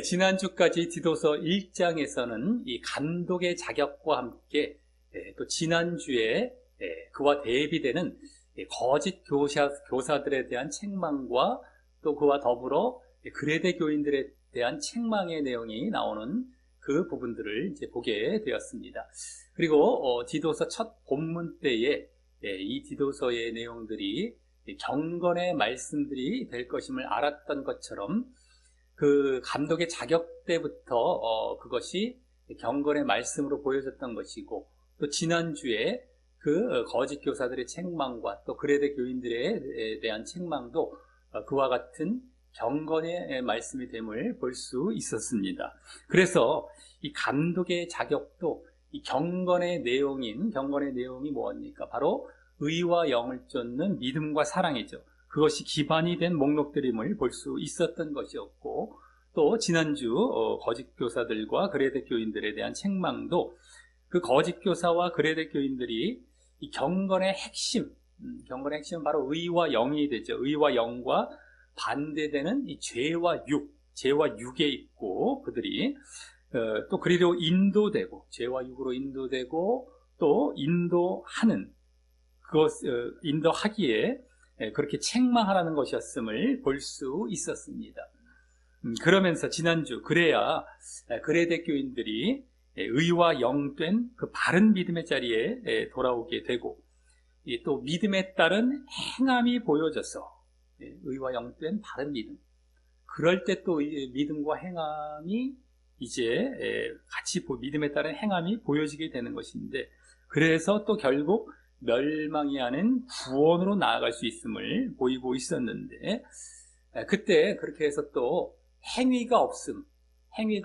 지난주까지 디도서 1장에서는 이 감독의 자격과 함께 또 지난주에 그와 대비되는 거짓 교사들에 대한 책망과 또 그와 더불어 그레데 교인들에 대한 책망의 내용이 나오는 그 부분들을 이제 보게 되었습니다. 그리고 디도서 첫 본문 때에 이 디도서의 내용들이 경건의 말씀들이 될 것임을 알았던 것처럼 그 감독의 자격 때부터 그것이 경건의 말씀으로 보여졌던 것이고, 또 지난주에 그 거짓 교사들의 책망과 또 그레데 교인들에 대한 책망도 그와 같은 경건의 말씀이 됨을 볼 수 있었습니다. 그래서 이 감독의 자격도 이 경건의 내용이 무엇입니까? 바로 의와 영을 쫓는 믿음과 사랑이죠. 그것이 기반이 된 목록들임을 볼 수 있었던 것이었고, 또 지난주 거짓 교사들과 그레데 교인들에 대한 책망도 그 거짓 교사와 그레데 교인들이 이 경건의 핵심은 바로 의와 영이 되죠. 의와 영과 반대되는 이 죄와 육에 있고, 그들이 또 그리로 인도되고, 죄와 육으로 인도되고, 또 인도하기에 그렇게 책망하라는 것이었음을 볼 수 있었습니다. 그러면서 지난주 그래야 그레데 교인들이 의와 영된 그 바른 믿음의 자리에 돌아오게 되고, 또 믿음에 따른 행함이 보여져서 의와 영된 바른 믿음, 그럴 때 또 믿음과 행함이 이제 같이 믿음에 따른 행함이 보여지게 되는 것인데, 그래서 또 결국 멸망이 아닌 구원으로 나아갈 수 있음을 보이고 있었는데, 그때 그렇게 해서 또 행위가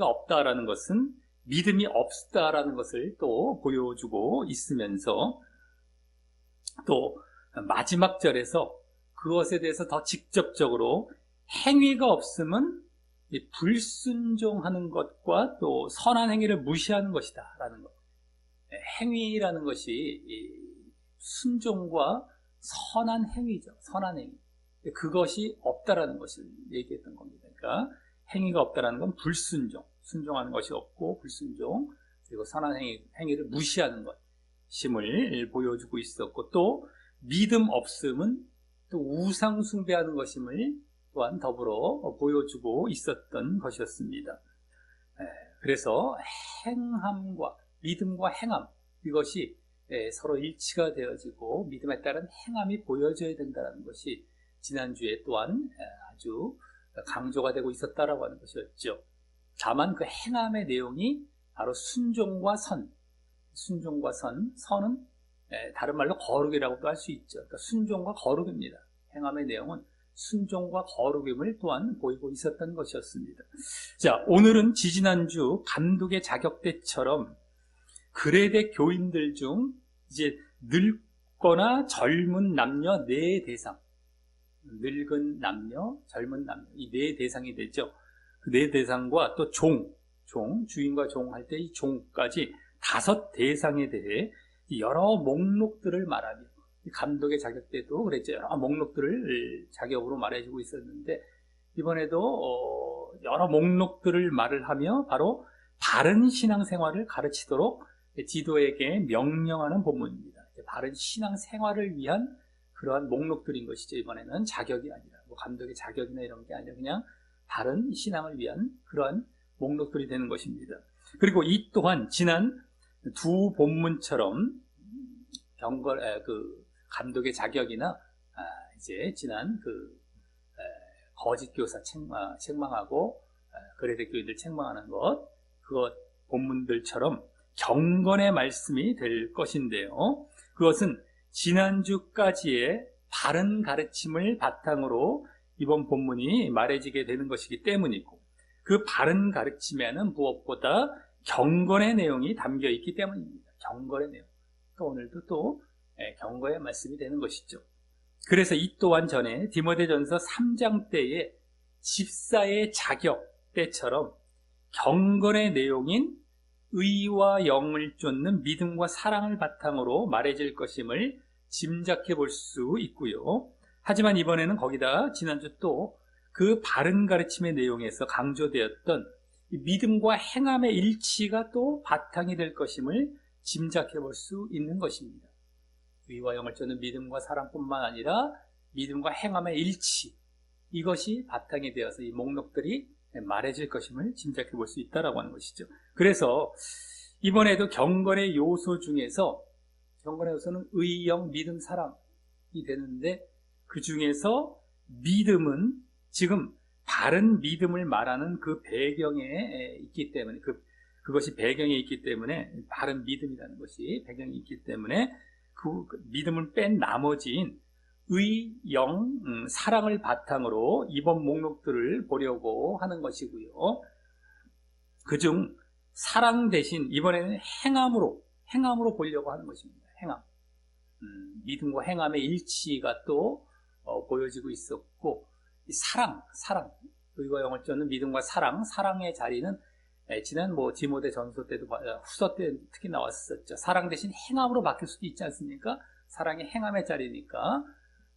없다라는 것은 믿음이 없다라는 것을 또 보여주고 있으면서, 또 마지막 절에서 그것에 대해서 더 직접적으로 행위가 없음은 불순종하는 것과 또 선한 행위를 무시하는 것이다 라는 것. 행위라는 것이 순종과 선한 행위죠. 선한 행위. 그것이 없다라는 것을 얘기했던 겁니다. 그러니까 행위가 없다라는 건 순종하는 것이 없고 불순종, 그리고 선한 행위를 무시하는 것임을 보여주고 있었고, 또 믿음 없음은 또 우상 숭배하는 것임을 또한 더불어 보여주고 있었던 것이었습니다. 그래서 믿음과 행함, 이것이 서로 일치가 되어지고 믿음에 따른 행함이 보여져야 된다는 것이 지난주에 또한 아주 강조가 되고 있었다라고 하는 것이었죠. 다만 그 행함의 내용이 바로 순종과 선은 다른 말로 거룩이라고도 할 수 있죠. 그러니까 순종과 거룩입니다. 행함의 내용은 순종과 거룩임을 또한 보이고 있었던 것이었습니다. 자, 오늘은 지지난주 감독의 자격 때처럼 그레데 교인들 중 이제 늙거나 젊은 남녀 네 대상, 늙은 남녀, 젊은 남녀, 이 네 대상이 되죠. 그 네 대상과 또 주인과 종 할 때 이 종까지 5 대상에 대해 여러 목록들을 말하며, 감독의 자격 때도 그랬죠. 여러 목록들을 자격으로 말해주고 있었는데, 이번에도 여러 목록들을 말을 하며 바로 바른 신앙생활을 가르치도록 디도에게 명령하는 본문입니다. 바른 신앙생활을 위한 그러한 목록들인 것이죠. 이번에는 자격이 아니라 감독의 자격이나 이런 게 아니라 그냥 바른 신앙을 위한 그러한 목록들이 되는 것입니다. 그리고 이 또한 지난 두 본문처럼 감독의 자격이나 이제 지난 거짓 교사 책망하고 그레데 교인들 책망하는 그것 본문들처럼 경건의 말씀이 될 것인데요. 그것은 지난주까지의 바른 가르침을 바탕으로 이번 본문이 말해지게 되는 것이기 때문이고, 그 바른 가르침에는 무엇보다 경건의 내용이 담겨 있기 때문입니다. 경건의 내용. 또 오늘도 또 경건의 말씀이 되는 것이죠. 그래서 이 또한 전에 디모데전서 3장 때의 집사의 자격 때처럼 경건의 내용인 의와 영을 쫓는 믿음과 사랑을 바탕으로 말해질 것임을 짐작해 볼 수 있고요. 하지만 이번에는 거기다 지난주 또 그 바른 가르침의 내용에서 강조되었던 이 믿음과 행함의 일치가 또 바탕이 될 것임을 짐작해 볼 수 있는 것입니다. 의와 영을 쫓는 믿음과 사랑뿐만 아니라 믿음과 행함의 일치, 이것이 바탕이 되어서 이 목록들이 말해질 것임을 짐작해 볼 수 있다라고 하는 것이죠. 그래서 이번에도 경건의 요소 중에서, 경건의 요소는 의, 영, 믿음, 사랑이 되는데, 그 중에서 믿음은 지금 바른 믿음을 말하는 그 배경에 있기 때문에, 그것이 배경에 있기 때문에, 바른 믿음이라는 것이 배경에 있기 때문에 그 믿음을 뺀 나머지인 의, 영, 사랑을 바탕으로 이번 목록들을 보려고 하는 것이고요. 그중 사랑 대신 이번에는 행함으로 보려고 하는 것입니다. 행함. 믿음과 행함의 일치가 또 보여지고 있었고, 이 사랑, 의와 영을 쫓는 믿음과 사랑의 자리는 지난 디모데 전서 때도 후서 때 특히 나왔었죠. 사랑 대신 행함으로 바뀔 수도 있지 않습니까? 사랑이 행함의 자리니까.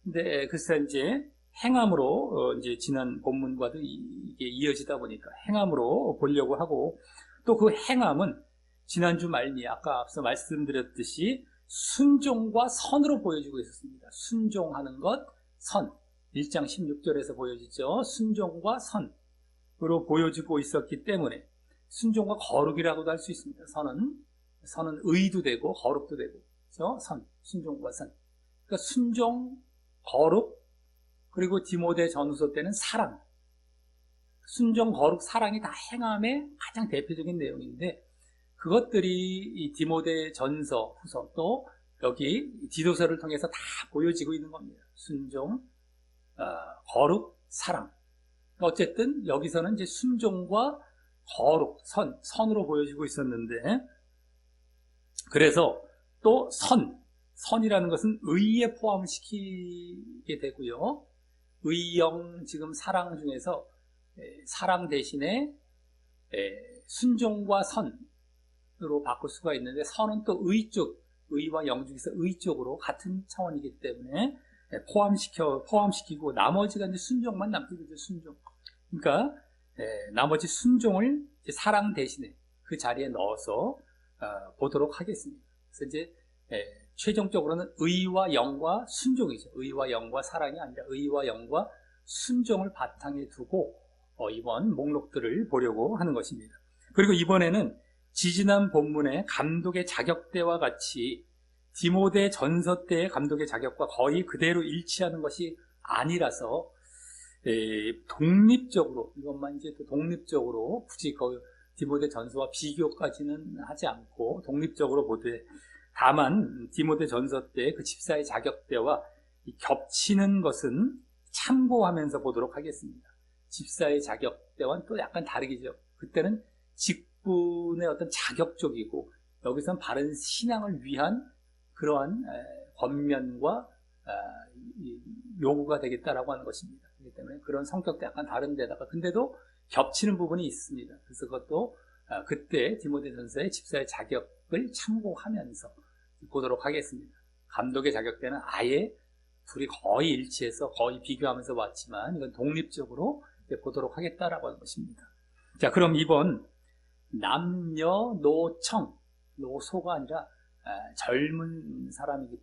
근데 글쎄 이제 행함으로 이제 지난 본문과도 이게 이어지다 보니까 행함으로 보려고 하고, 또 그 행함은 지난주 말미 아까 앞서 말씀드렸듯이 순종과 선으로 보여지고 있었습니다. 순종하는 것, 선. 1장 16절에서 보여지죠. 순종과 선으로 보여지고 있었기 때문에 순종과 거룩이라고도 할 수 있습니다. 선은 의도 되고 거룩도 되고, 그렇죠? 순종과 선. 그러니까 순종, 거룩, 그리고 디모데 전후서 때는 사랑. 순종, 거룩, 사랑이 다 행함의 가장 대표적인 내용인데, 그것들이 이 디모데 전서, 후서, 또 여기 디도서를 통해서 다 보여지고 있는 겁니다. 순종, 거룩, 사랑. 어쨌든 여기서는 이제 순종과 거룩, 선으로 보여지고 있었는데, 그래서 또 선이라는 것은 의에 포함시키게 되고요. 의, 영, 지금 사랑 중에서 사랑 대신에 순종과 선으로 바꿀 수가 있는데, 선은 또 의와 영 중에서 의 쪽으로 같은 차원이기 때문에 포함시키고, 나머지가 이제 순종만 남게 되죠. 순종. 그러니까 나머지 순종을 이제 사랑 대신에 그 자리에 넣어서 보도록 하겠습니다. 그래서 이제 최종적으로는 의와 영과 순종이죠. 의와 영과 사랑이 아니라 의와 영과 순종을 바탕에 두고 이번 목록들을 보려고 하는 것입니다. 그리고 이번에는 지지난 본문의 감독의 자격대와 같이 디모데 전서 때의 감독의 자격과 거의 그대로 일치하는 것이 아니라서 독립적으로, 이것만 이제 또 독립적으로 굳이 디모데 전서와 비교까지는 하지 않고 독립적으로 보되, 다만 디모데 전서 때 그 집사의 자격대와 겹치는 것은 참고하면서 보도록 하겠습니다. 집사의 자격대와는 또 약간 다르겠죠. 그때는 직분의 어떤 자격 쪽이고, 여기서는 바른 신앙을 위한 그러한 권면과 요구가 되겠다라고 하는 것입니다. 그렇기 때문에 그런 성격도 약간 다른 데다가 근데도 겹치는 부분이 있습니다. 그래서 그것도 그때 디모데전서의 집사의 자격을 참고하면서 보도록 하겠습니다. 감독의 자격 때는 아예 둘이 거의 일치해서 거의 비교하면서 왔지만, 이건 독립적으로 보도록 하겠다라고 하는 것입니다. 자, 그럼 이번 남녀노청, 노소가 아니라 젊은 사람이기,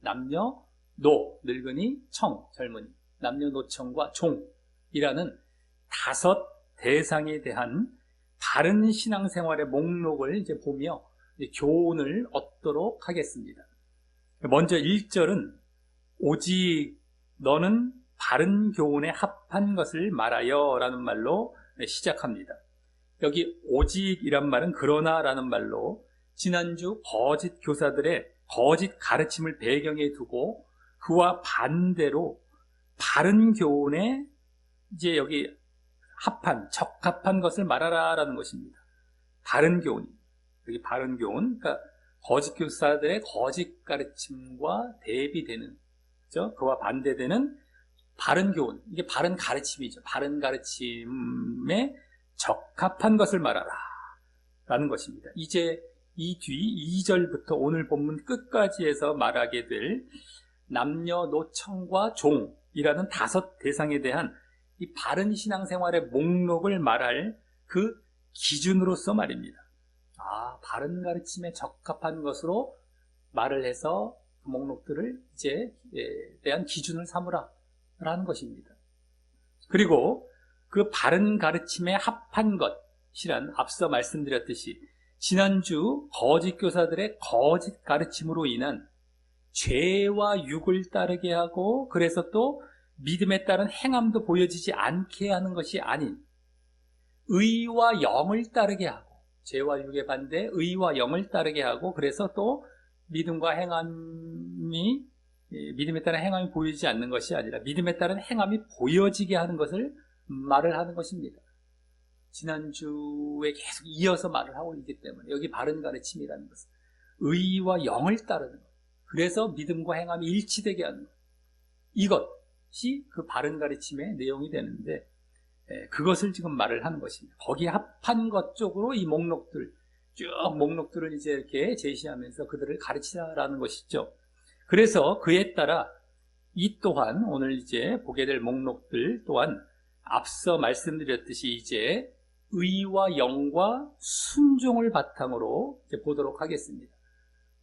늙은이, 젊은이, 남녀노청과 종이라는 5 대상에 대한 바른 신앙생활의 목록을 이제 보며 교훈을 얻도록 하겠습니다. 먼저 1절은 오직 너는 바른 교훈에 합한 것을 말하여 라는 말로 시작합니다. 여기 오직이란 말은 그러나 라는 말로 지난주 거짓 교사들의 거짓 가르침을 배경에 두고 그와 반대로 바른 교훈에 이제 여기 적합한 것을 말하라 라는 것입니다. 바른 교훈. 여기 바른 교훈. 그러니까 거짓 교사들의 거짓 가르침과 대비되는, 그렇죠? 그와 반대되는 바른 교훈. 이게 바른 가르침이죠. 바른 가르침에 적합한 것을 말하라 라는 것입니다. 이제 이 뒤 2절부터 오늘 본문 끝까지 해서 말하게 될 남녀노청과 종이라는 5 대상에 대한 이 바른 신앙생활의 목록을 말할 그 기준으로서 말입니다. 바른 가르침에 적합한 것으로 말을 해서 그 목록들을 이제 대한 기준을 삼으라 라는 것입니다. 그리고 그 바른 가르침에 합한 것이란 앞서 말씀드렸듯이 지난주 거짓 교사들의 거짓 가르침으로 인한 죄와 육을 따르게 하고 그래서 또 믿음에 따른 행함도 보여지지 않게 하는 것이 아닌 의와 영을 따르게 하고 죄와 육의 반대 의와 영을 따르게 하고 그래서 또 믿음과 행함이 믿음에 따른 행함이 보이지 않는 것이 아니라 믿음에 따른 행함이 보여지게 하는 것을 말을 하는 것입니다. 지난주에 계속 이어서 말을 하고 있기 때문에 여기 바른 가르침이라는 것은 의와 영을 따르는 것, 그래서 믿음과 행함이 일치되게 하는 것, 이것이 그 바른 가르침의 내용이 되는데 그것을 지금 말을 하는 것입니다. 거기에 합한 것 쪽으로 이 목록들, 쭉 목록들을 이제 이렇게 제시하면서 그들을 가르치라라는 것이죠. 그래서 그에 따라 이 또한 오늘 이제 보게 될 목록들 또한 앞서 말씀드렸듯이 이제 의와 영과 순종을 바탕으로 이제 보도록 하겠습니다.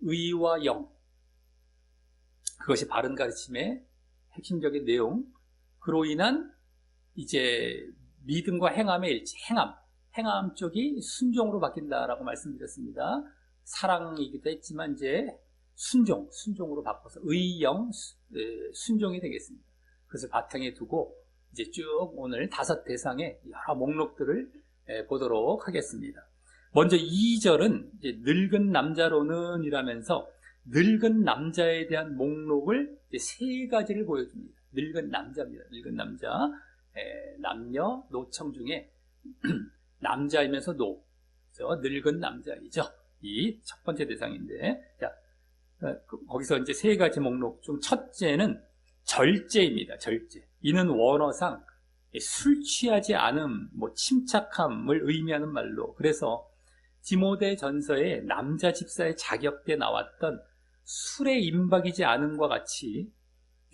의와 영, 그것이 바른 가르침의 핵심적인 내용, 그로 인한 이제 믿음과 행함의 일치, 행함 쪽이 순종으로 바뀐다라고 말씀드렸습니다. 사랑이기도 했지만 이제 순종으로 바꿔서 의영 순종이 되겠습니다. 그것을 바탕에 두고 이제 쭉 오늘 5 대상의 여러 목록들을 보도록 하겠습니다. 먼저 2절은 이제 늙은 남자로는 이라면서 늙은 남자에 대한 목록을 이제 3가지를 보여줍니다. 늙은 남자입니다. 늙은 남자, 남녀, 노청 중에 남자이면서 늙은 남자이죠. 이 첫 번째 대상인데, 자, 거기서 이제 3가지 목록 중 첫째는 절제입니다. 절제. 이는 원어상 술 취하지 않음, 침착함을 의미하는 말로, 그래서 디모데 전서에 남자 집사의 자격 때 나왔던 술에 임박이지 않음과 같이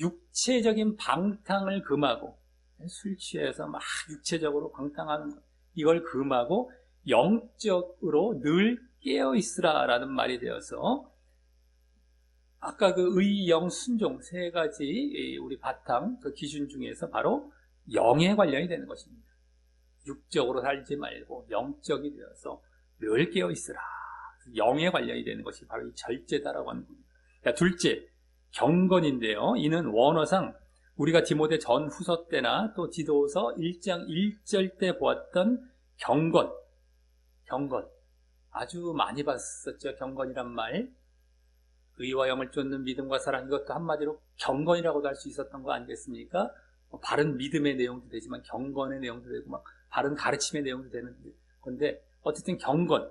육체적인 방탕을 금하고, 술 취해서 막 육체적으로 방탕하는 것, 이걸 금하고 영적으로 늘 깨어 있으라 라는 말이 되어서 아까 그 의, 영, 순종 3가지 우리 바탕 그 기준 중에서 바로 영에 관련이 되는 것입니다. 육적으로 살지 말고 영적이 되어서 늘 깨어 있으라. 영에 관련이 되는 것이 바로 이 절제다라고 하는 겁니다. 자, 둘째, 경건인데요. 이는 원어상 우리가 디모데 전후서 때나 또 디도서 1장 1절 때 보았던 경건, 아주 많이 봤었죠. 경건이란 말, 의와 영을 쫓는 믿음과 사랑, 이것도 한마디로 경건이라고도 할 수 있었던 거 아니겠습니까? 바른 믿음의 내용도 되지만 경건의 내용도 되고 막 바른 가르침의 내용도 되는 건데, 어쨌든 경건,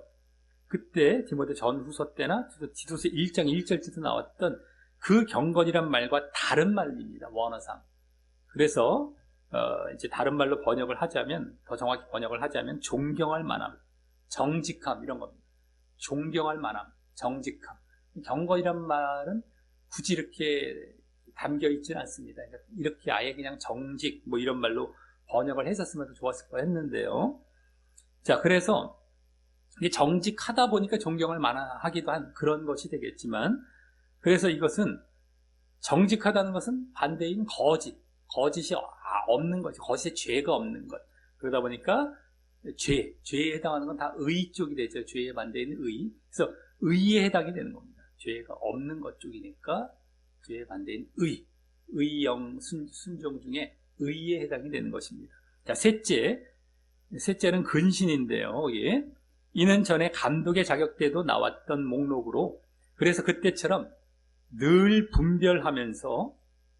그때 디모데 전후서 때나 디도서 1장 1절 때도 나왔던 그 경건이란 말과 다른 말입니다. 원어상. 그래서 이제 다른 말로 번역을 하자면, 더 정확히 번역을 하자면 존경할 만함, 정직함, 이런 겁니다. 존경할 만함, 정직함. 경건이란 말은 굳이 이렇게 담겨 있지는 않습니다. 이렇게 아예 그냥 정직 이런 말로 번역을 했었으면 더 좋았을 거 했는데요. 자, 그래서 이게 정직하다 보니까 존경을 만하기도 한 그런 것이 되겠지만, 그래서 이것은 정직하다는 것은 반대인 거짓이 없는 거죠. 거짓에 죄가 없는 것. 그러다 보니까 죄에 해당하는 건 다 의 쪽이 되죠. 죄의 반대인 의. 그래서 의에 해당이 되는 겁니다. 죄가 없는 것 쪽이니까 죄의 반대인 의영 순종 중에 의에 해당이 되는 것입니다. 자, 셋째는 근신인데요. 예. 이는 전에 감독의 자격 때도 나왔던 목록으로, 그래서 그때처럼 늘 분별하면서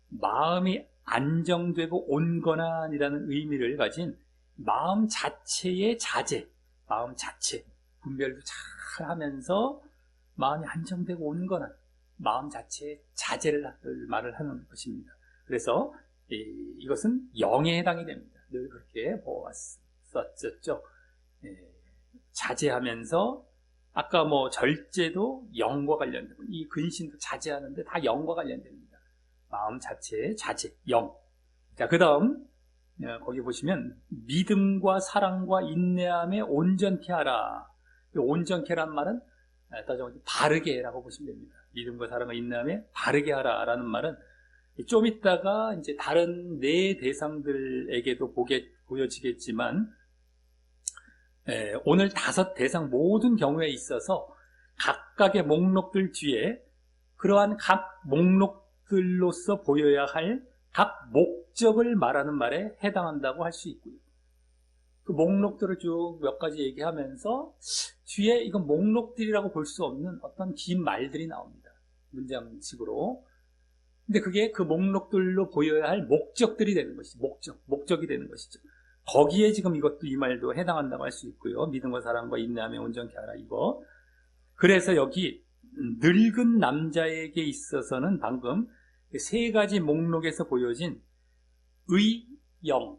마음이 안정되고 온건한이라는 의미를 가진 마음 자체의 자제, 마음 자체, 분별도 잘 하면서 마음이 안정되고 온건한 마음 자체의 자제를 말을 하는 것입니다. 그래서 이것은 영에 해당이 됩니다. 늘 그렇게 보았었죠. 자제하면서, 아까 절제도 영과 관련되고, 이 근신도 자제하는데 다 영과 관련됩니다. 마음 자체의 자제, 영. 자, 그 다음 거기 보시면 믿음과 사랑과 인내함에 온전케 하라. 이 온전케란 말은 따져보면 바르게 라고 보시면 됩니다. 믿음과 사랑과 인내함에 바르게 하라 라는 말은 좀 이따가 이제 다른 네 대상들에게도 보여지겠지만, 오늘 5 대상 모든 경우에 있어서 각각의 목록들 뒤에 그러한 각 목록들로서 보여야 할 각 목적을 말하는 말에 해당한다고 할 수 있고요. 그 목록들을 쭉 몇 가지 얘기하면서 뒤에 이건 목록들이라고 볼 수 없는 어떤 긴 말들이 나옵니다. 문장식으로. 근데 그게 그 목록들로 보여야 할 목적들이 되는 것이죠. 목적이 되는 것이죠. 거기에 지금 이것도 이 말도 해당한다고 할 수 있고요. 믿음과 사랑과 인내함에 온전케 하라 이거. 그래서 여기 늙은 남자에게 있어서는 방금 3가지 목록에서 보여진 의, 영,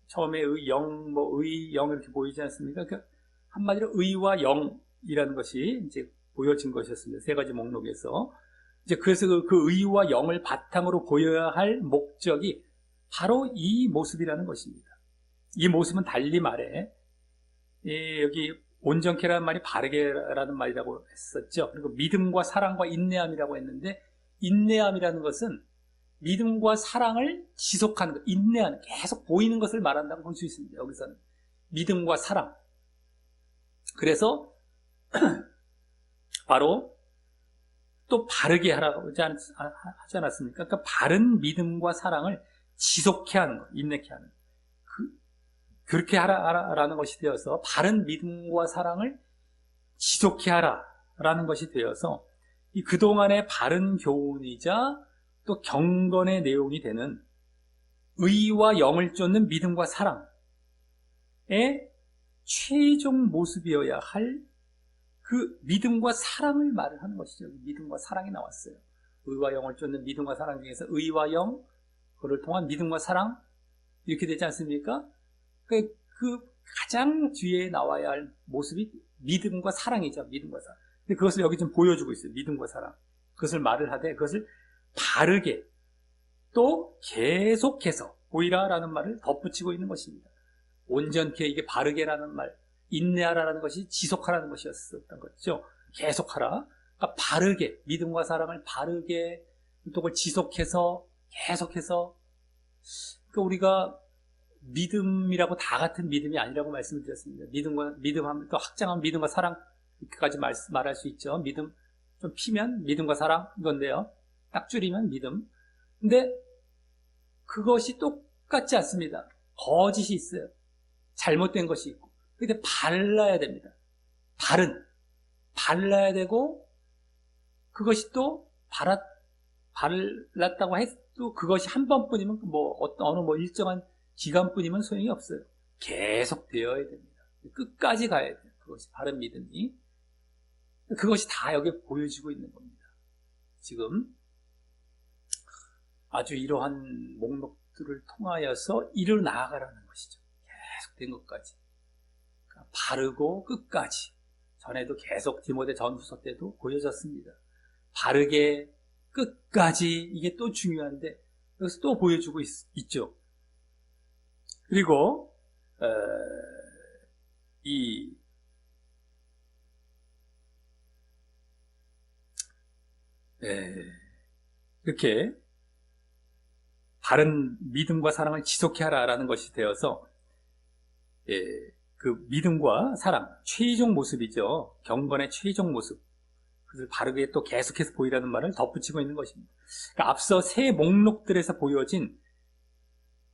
처음에 의, 영, 의, 영 이렇게 보이지 않습니까? 그러니까 한마디로 의와 영이라는 것이 이제 보여진 것이었습니다. 3가지 목록에서. 이제 그래서 그 의와 영을 바탕으로 보여야 할 목적이 바로 이 모습이라는 것입니다. 이 모습은 달리 말해, 여기 온전케라는 말이 바르게라는 말이라고 했었죠. 그리고 믿음과 사랑과 인내함이라고 했는데, 인내함이라는 것은 믿음과 사랑을 지속하는 것, 인내하는, 계속 보이는 것을 말한다고 볼 수 있습니다. 여기서는 믿음과 사랑. 그래서 바로 또 바르게 하라고 하지 않았습니까? 그러니까 바른 믿음과 사랑을 지속해 하는 것, 인내케 하는 것. 그렇게 하라라는 것이 되어서 바른 믿음과 사랑을 지속해 하라라는 것이 되어서 이 그동안의 바른 교훈이자 또 경건의 내용이 되는 의와 영을 쫓는 믿음과 사랑의 최종 모습이어야 할 그 믿음과 사랑을 말을 하는 것이죠. 믿음과 사랑이 나왔어요. 의와 영을 쫓는 믿음과 사랑 중에서 의와 영, 그를 통한 믿음과 사랑 이렇게 되지 않습니까? 그 가장 뒤에 나와야 할 모습이 믿음과 사랑이죠. 믿음과 사랑. 근데 그것을 여기 좀 보여주고 있어요. 믿음과 사랑. 그것을 말을 하되 그것을 바르게 또 계속해서 보이라라는 말을 덧붙이고 있는 것입니다. 온전케 이게 바르게라는 말, 인내하라라는 것이 지속하라는 것이었던 거죠. 계속하라. 그러니까 바르게 믿음과 사랑을 바르게 또 그걸 지속해서 계속해서 그러니까 우리가 믿음이라고 다 같은 믿음이 아니라고 말씀을 드렸습니다. 믿음하면 또 확장하면 믿음과 사랑 이렇게까지 말할 수 있죠. 믿음 좀 피면 믿음과 사랑 이건데요. 딱 줄이면 믿음. 근데 그것이 똑같지 않습니다. 거짓이 있어요. 잘못된 것이 있고. 근데 발라야 됩니다. 발라야 되고 그것이 또 발랐다고 해도 그것이 한 번뿐이면 어느 일정한 기간뿐이면 소용이 없어요. 계속 되어야 됩니다. 끝까지 가야 돼요. 그것이 바른 믿음이. 그것이 다 여기 보여지고 있는 겁니다. 지금 아주 이러한 목록들을 통하여서 이를 나아가라는 것이죠. 계속된 것까지. 그러니까 바르고 끝까지. 전에도 계속 디모데 전후서 때도 보여졌습니다. 바르게 끝까지 이게 또 중요한데 여기서 또 보여주고 있죠. 그리고 이렇게 바른 믿음과 사랑을 지속해 하라라는 것이 되어서 그 믿음과 사랑, 최종 모습이죠. 경건의 최종 모습. 그것을 바르게 또 계속해서 보이라는 말을 덧붙이고 있는 것입니다. 그러니까 앞서 3 목록들에서 보여진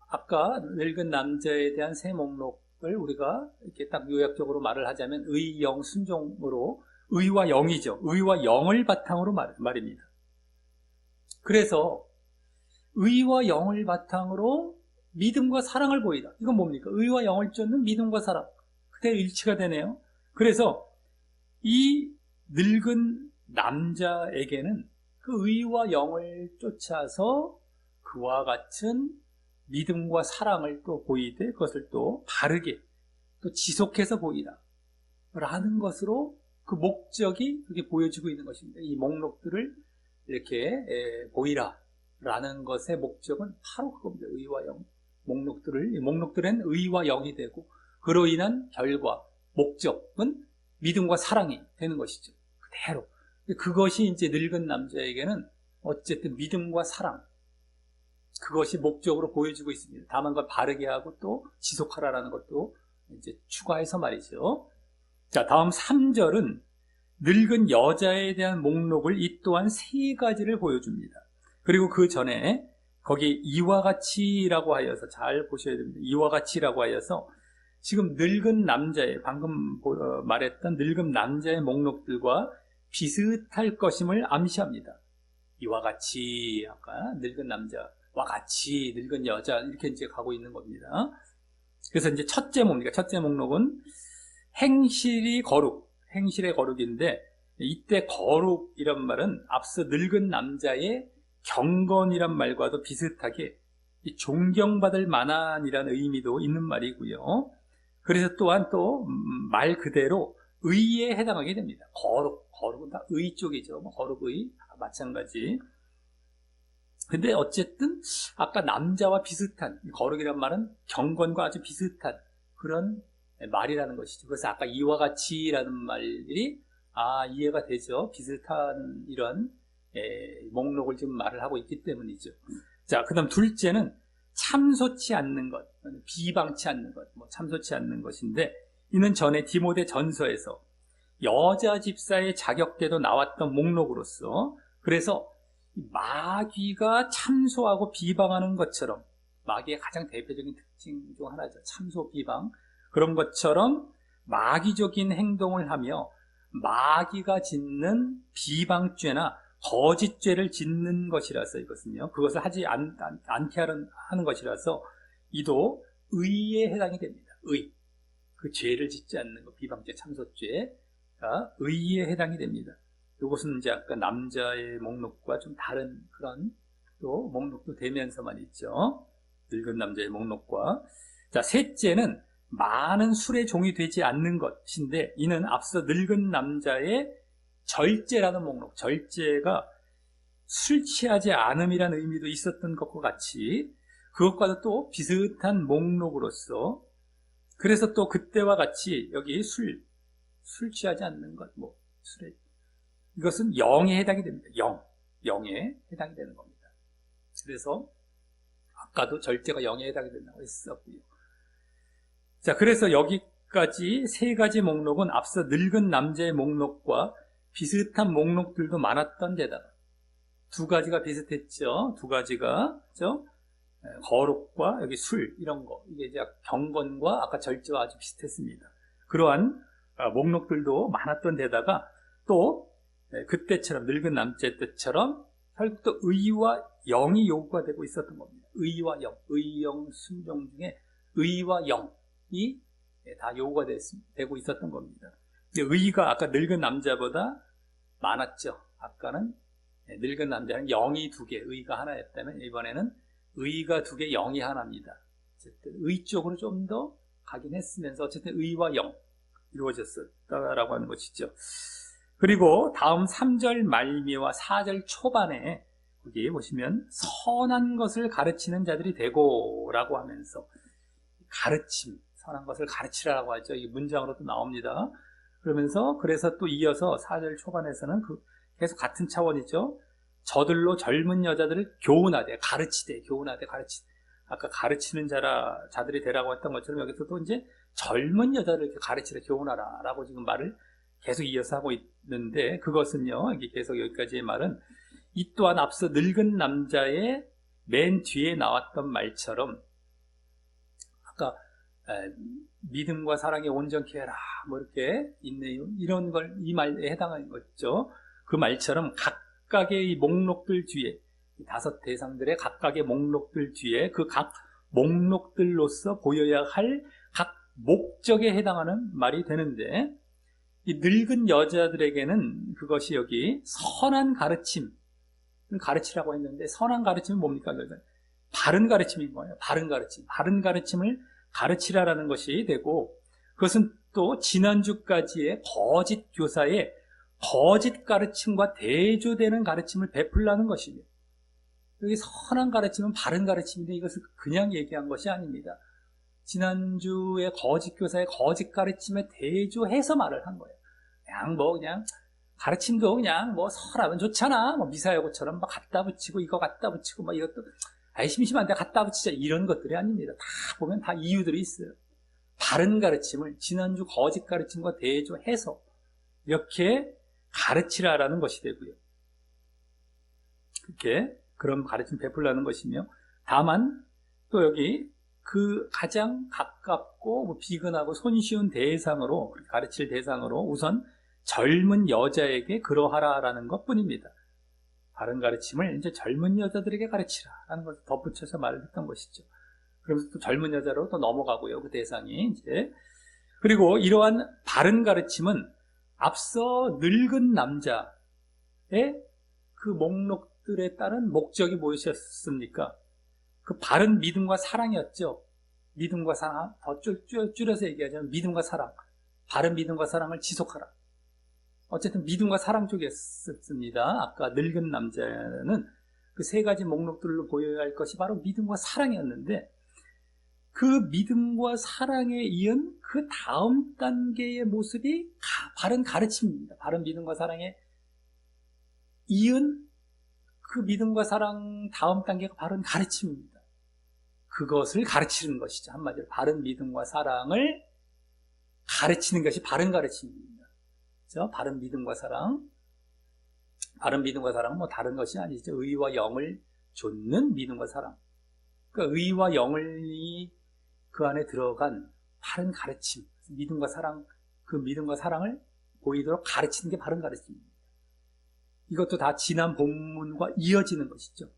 아까 늙은 남자에 대한 3 목록을 우리가 이렇게 딱 요약적으로 말을 하자면 의, 영, 순종으로 의와 영이죠. 의와 영을 바탕으로 말입니다. 그래서 의와 영을 바탕으로 믿음과 사랑을 보이다. 이건 뭡니까? 의와 영을 쫓는 믿음과 사랑. 그대로 일치가 되네요. 그래서 이 늙은 남자에게는 그 의와 영을 쫓아서 그와 같은 믿음과 사랑을 또 보이되 그것을 또 바르게 또 지속해서 보이라 라는 것으로 그 목적이 그렇게 보여지고 있는 것입니다. 이 목록들을 이렇게 보이라 라는 것의 목적은 바로 그겁니다. 의와 영, 이 목록들은 의와 영이 되고 그로 인한 결과, 목적은 믿음과 사랑이 되는 것이죠. 그대로. 그것이 이제 늙은 남자에게는 어쨌든 믿음과 사랑, 그것이 목적으로 보여주고 있습니다. 다만 그걸 바르게 하고 또 지속하라는 것도 이제 추가해서 말이죠. 자, 다음 3절은 늙은 여자에 대한 목록을 이 또한 3가지를 보여줍니다. 그리고 그 전에 거기 이와 같이라고 하여서 잘 보셔야 됩니다. 이와 같이라고 하여서 지금 늙은 남자의 방금 말했던 늙은 남자의 목록들과 비슷할 것임을 암시합니다. 이와 같이 아까 늙은 남자와 같이 늙은 여자 이렇게 이제 가고 있는 겁니다. 그래서 이제 첫째 목록은 행실의 거룩인데 이때 거룩이란 말은 앞서 늙은 남자의 경건이란 말과도 비슷하게 존경받을 만한이라는 의미도 있는 말이고요. 그래서 또한 또 말 그대로 의에 해당하게 됩니다. 거룩은 다 의 쪽이죠. 거룩의 마찬가지. 근데 어쨌든 아까 남자와 비슷한, 거룩이란 말은 경건과 아주 비슷한 그런 말이라는 것이죠. 그래서 아까 이와 같이라는 말이 이해가 되죠. 비슷한 이런 목록을 지금 말을 하고 있기 때문이죠. 자, 그 다음 둘째는 참소치 않는 것, 비방치 않는 것, 참소치 않는 것인데, 이는 전에 디모데 전서에서 여자 집사의 자격대도 나왔던 목록으로서, 그래서 마귀가 참소하고 비방하는 것처럼, 마귀의 가장 대표적인 특징 중 하나죠. 참소, 비방. 그런 것처럼 마귀적인 행동을 하며 마귀가 짓는 비방죄나 거짓죄를 짓는 것이라서 이것은요. 그것을 하지 않게 하는 것이라서 이도 의에 해당이 됩니다. 의. 그 죄를 짓지 않는 것, 비방죄, 참소죄가 의에 해당이 됩니다. 이것은 이제 아까 남자의 목록과 좀 다른 그런 또 목록도 되면서만 있죠. 늙은 남자의 목록과. 자, 셋째는 많은 술의 종이 되지 않는 것인데, 이는 앞서 늙은 남자의 절제라는 목록, 절제가 술 취하지 않음이라는 의미도 있었던 것과 같이 그것과도 또 비슷한 목록으로서, 그래서 또 그때와 같이 여기 술 취하지 않는 것, 술에, 이것은 영에 해당이 됩니다. 영에 해당이 되는 겁니다. 그래서 아까도 절제가 영에 해당이 된다고 했었고요. 자, 그래서 여기까지 3가지 목록은 앞서 늙은 남자의 목록과 비슷한 목록들도 많았던 데다가 2가지가 비슷했죠. 2가지가, 그죠? 거룩과 여기 술, 이런 거. 이게 이제 경건과 아까 절제와 아주 비슷했습니다. 그러한 목록들도 많았던 데다가 또 그때처럼, 늙은 남자 때처럼 결국 또 의와 영이 요구가 되고 있었던 겁니다. 의와 영, 의영 순종 중에 의와 영이 다 요구가 되고 있었던 겁니다. 의가 아까 늙은 남자보다 많았죠. 아까는 늙은 남자는 영이 2개, 의가 하나였다면 이번에는 의가 2개, 영이 하나입니다. 어쨌든 의 쪽으로 좀 더 가긴 했으면서 어쨌든 의와 영 이루어졌었다라고 하는 것이죠. 그리고 다음 3절 말미와 4절 초반에 거기 보시면 선한 것을 가르치는 자들이 되고라고 하면서 가르침, 선한 것을 가르치라고 하죠. 이 문장으로도 나옵니다. 그러면서 그래서 또 이어서 4절 초반에서는 계속 같은 차원이죠. 저들로 젊은 여자들을 교훈하되, 교훈하되. 아까 가르치는 자들이 되라고 했던 것처럼 여기서도 이제 젊은 여자를 이렇게 가르치라, 교훈하라 라고 지금 말을 계속 이어서 하고 있는데, 그것은요, 이게 계속 여기까지의 말은 이 또한 앞서 늙은 남자의 맨 뒤에 나왔던 말처럼 아까 믿음과 사랑에 온전케 해라, 이렇게 있네요. 이런 걸 이 말에 해당하는 거죠. 그 말처럼 각각의 이 목록들 뒤에, 이 5 대상들의 각각의 목록들 뒤에 그 각 목록들로서 보여야 할 각 목적에 해당하는 말이 되는데, 이 늙은 여자들에게는 그것이 여기 선한 가르침을 가르치라고 했는데, 선한 가르침은 뭡니까? 바른 가르침인 거예요. 바른 가르침을 가르치라라는 것이 되고, 그것은 또 지난주까지의 거짓 교사의 거짓 가르침과 대조되는 가르침을 베풀라는 것이며, 여기 선한 가르침은 바른 가르침인데 이것을 그냥 얘기한 것이 아닙니다. 지난주에 거짓 교사의 거짓 가르침에 대조해서 말을 한 거예요. 그냥 가르침도 그냥 설하면 좋잖아. 미사여구처럼 갖다 붙이고 이거 갖다 붙이고 이것도 아이 심심한데 갖다 붙이자 이런 것들이 아닙니다. 다 보면 다 이유들이 있어요. 바른 가르침을 지난주 거짓 가르침과 대조해서 이렇게 가르치라라는 것이 되고요. 그렇게 그런 가르침 베풀라는 것이며, 다만 또 여기 그 가장 가깝고 비근하고 손쉬운 대상으로 가르칠 대상으로 우선 젊은 여자에게 그러하라라는 것뿐입니다. 바른 가르침을 이제 젊은 여자들에게 가르치라라는 것을 덧붙여서 말을 했던 것이죠. 그러면서 또 젊은 여자로 또 넘어가고요. 그 대상이 이제. 그리고 이러한 바른 가르침은 앞서 늙은 남자의 그 목록들에 따른 목적이 무엇이었습니까? 그 바른 믿음과 사랑이었죠. 믿음과 사랑, 더 줄여서 얘기하자면 믿음과 사랑, 바른 믿음과 사랑을 지속하라. 어쨌든 믿음과 사랑 쪽이었습니다. 아까 늙은 남자는 그 세 가지 목록들로 보여야 할 것이 바로 믿음과 사랑이었는데, 그 믿음과 사랑에 이은 그 다음 단계의 모습이 바른 가르침입니다. 바른 믿음과 사랑에 이은 그 믿음과 사랑 다음 단계가 바른 가르침입니다. 그것을 가르치는 것이죠. 한마디로 바른 믿음과 사랑을 가르치는 것이 바른 가르침입니다. 그렇죠? 바른 믿음과 사랑. 바른 믿음과 사랑은 다른 것이 아니죠. 의와 영을 좇는 믿음과 사랑. 그러니까 의와 영이 그 안에 들어간 바른 가르침, 믿음과 사랑, 그 믿음과 사랑을 보이도록 가르치는 게 바른 가르침입니다. 이것도 다 지난 본문과 이어지는 것이죠.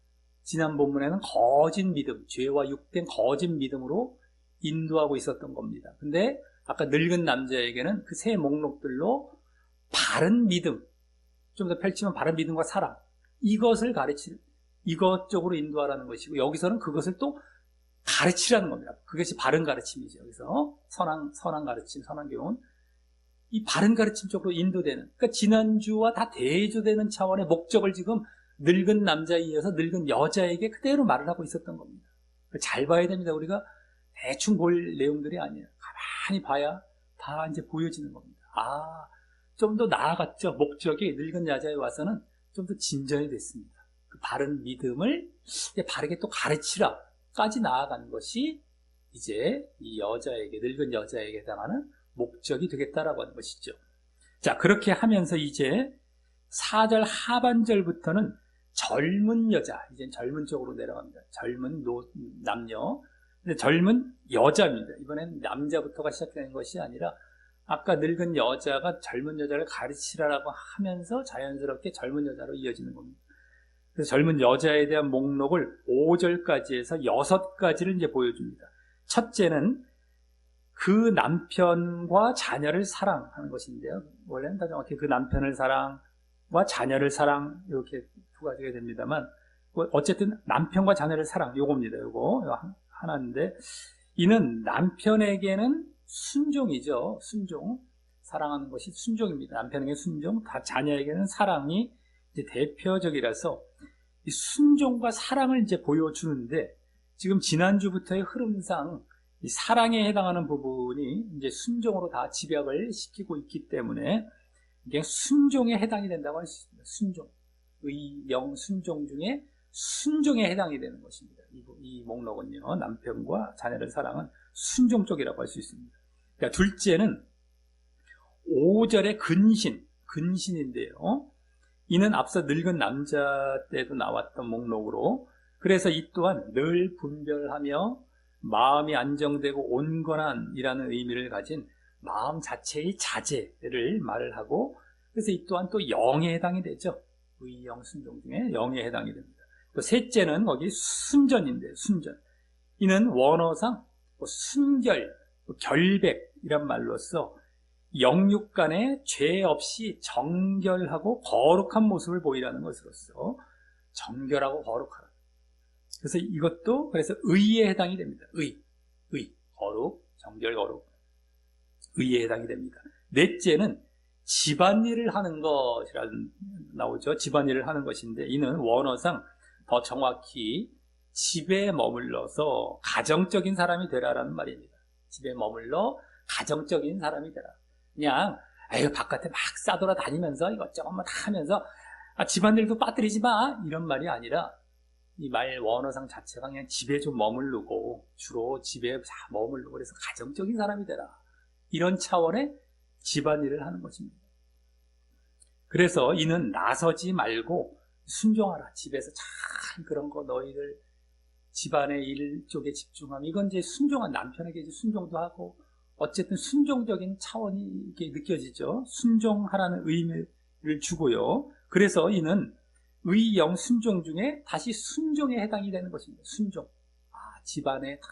지난 본문에는 거짓 믿음, 죄와 육된 거짓 믿음으로 인도하고 있었던 겁니다. 근데 아까 늙은 남자에게는 그 세 목록들로 바른 믿음, 좀 더 펼치면 바른 믿음과 사랑, 이것을 가르치는, 이것 쪽으로 인도하라는 것이고, 여기서는 그것을 또 가르치라는 겁니다. 그것이 바른 가르침이죠. 그래서 선한 가르침, 선한 교훈, 이 바른 가르침 쪽으로 인도되는, 그러니까 지난주와 다 대조되는 차원의 목적을 지금 늙은 남자에 이어서 늙은 여자에게 그대로 말을 하고 있었던 겁니다. 잘 봐야 됩니다. 우리가 대충 볼 내용들이 아니에요. 가만히 봐야 다 이제 보여지는 겁니다. 좀 더 나아갔죠. 목적이 늙은 여자에 와서는 좀 더 진전이 됐습니다. 그 바른 믿음을 바르게 또 가르치라까지 나아간 것이 이제 이 여자에게, 늙은 여자에게 해당하는 목적이 되겠다라고 하는 것이죠. 자, 그렇게 하면서 이제 4절 하반절부터는 젊은 여자, 이제 젊은 쪽으로 내려갑니다. 젊은 남녀, 근데 젊은 여자입니다. 이번엔 남자부터가 시작되는 것이 아니라 아까 늙은 여자가 젊은 여자를 가르치라라고 하면서 자연스럽게 젊은 여자로 이어지는 겁니다. 그래서 젊은 여자에 대한 목록을 5절까지 해서 6가지를 이제 보여줍니다. 첫째는 그 남편과 자녀를 사랑하는 것인데요. 원래는 다 정확히 그 남편을 사랑과 자녀를 사랑, 이렇게 두 가지가 됩니다만, 어쨌든 남편과 자녀를 사랑, 요겁니다. 요거 하나인데, 이는 남편에게는 순종이죠. 순종. 사랑하는 것이 순종입니다. 남편에게 순종, 자녀에게는 사랑이 이제 대표적이라서 이 순종과 사랑을 이제 보여주는데, 지금 지난주부터의 흐름상 이 사랑에 해당하는 부분이 이제 순종으로 다 집약을 시키고 있기 때문에 이게 순종에 해당이 된다고 할 수 있습니다. 순종. 의, 영, 순종 중에 순종에 해당이 되는 것입니다. 이 목록은요, 남편과 자녀를 사랑은 순종 쪽이라고 할 수 있습니다. 그러니까 둘째는 5절의 근신인데요. 이는 앞서 늙은 남자 때도 나왔던 목록으로, 그래서 이 또한 늘 분별하며 마음이 안정되고 온건한이라는 의미를 가진 마음 자체의 자제를 말을 하고, 그래서 이 또한 또 영에 해당이 되죠. 의영 순종 중에 영에 해당이 됩니다. 또 셋째는 거기 순전인데, 순전. 이는 원어상 순결, 결백이란 말로써 영육 간에 죄 없이 정결하고 거룩한 모습을 보이라는 것으로서 정결하고 거룩하다. 그래서 이것도 그래서 의에 해당이 됩니다. 의, 거룩, 정결, 거룩, 의에 해당이 됩니다. 넷째는 집안일을 하는 것이라는 나오죠. 집안일을 하는 것인데, 이는 원어상 더 정확히 집에 머물러서 가정적인 사람이 되라라는 말입니다. 집에 머물러 가정적인 사람이 되라. 그냥 바깥에 막 싸돌아다니면서 이것저것 다 하면서 집안일도 빠뜨리지 마 이런 말이 아니라, 이 말 원어상 자체가 그냥 집에 좀 머무르고, 주로 집에 머무르고, 그래서 가정적인 사람이 되라, 이런 차원의 집안일을 하는 것입니다. 그래서 이는 나서지 말고 순종하라. 집에서 잘 그런 거 너희들 집안의 일 쪽에 집중하면, 이건 이제 순종한 남편에게 이제 순종도 하고, 어쨌든 순종적인 차원이 이렇게 느껴지죠. 순종하라는 의미를 주고요. 그래서 이는 의영 순종 중에 다시 순종에 해당이 되는 것입니다. 순종. 집안에 다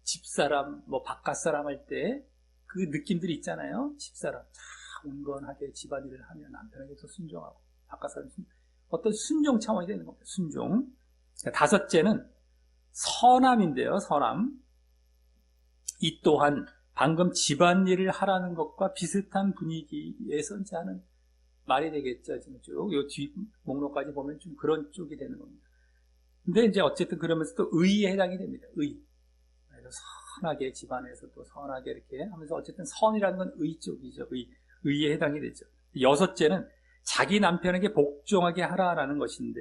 집사람, 바깥 사람 할 때 그 느낌들이 있잖아요. 집사람 다 온건하게 집안일을 하면 남편에게도 순종하고, 바깥 사람 어떤 순종 차원이 되는 겁니다. 순종. 다섯째는 선함인데요. 선함. 이 또한 방금 집안일을 하라는 것과 비슷한 분위기에서 이제 하는 말이 되겠죠. 지금 쭉 요 뒤 목록까지 보면 좀 그런 쪽이 되는 겁니다. 근데 이제 어쨌든 그러면서 또 의에 해당이 됩니다. 의. 그래서 선하게, 집안에서 또 선하게 이렇게 하면서, 어쨌든 선이라는 건 의 쪽이죠. 의에 해당이 되죠. 여섯째는 자기 남편에게 복종하게 하라라는 것인데,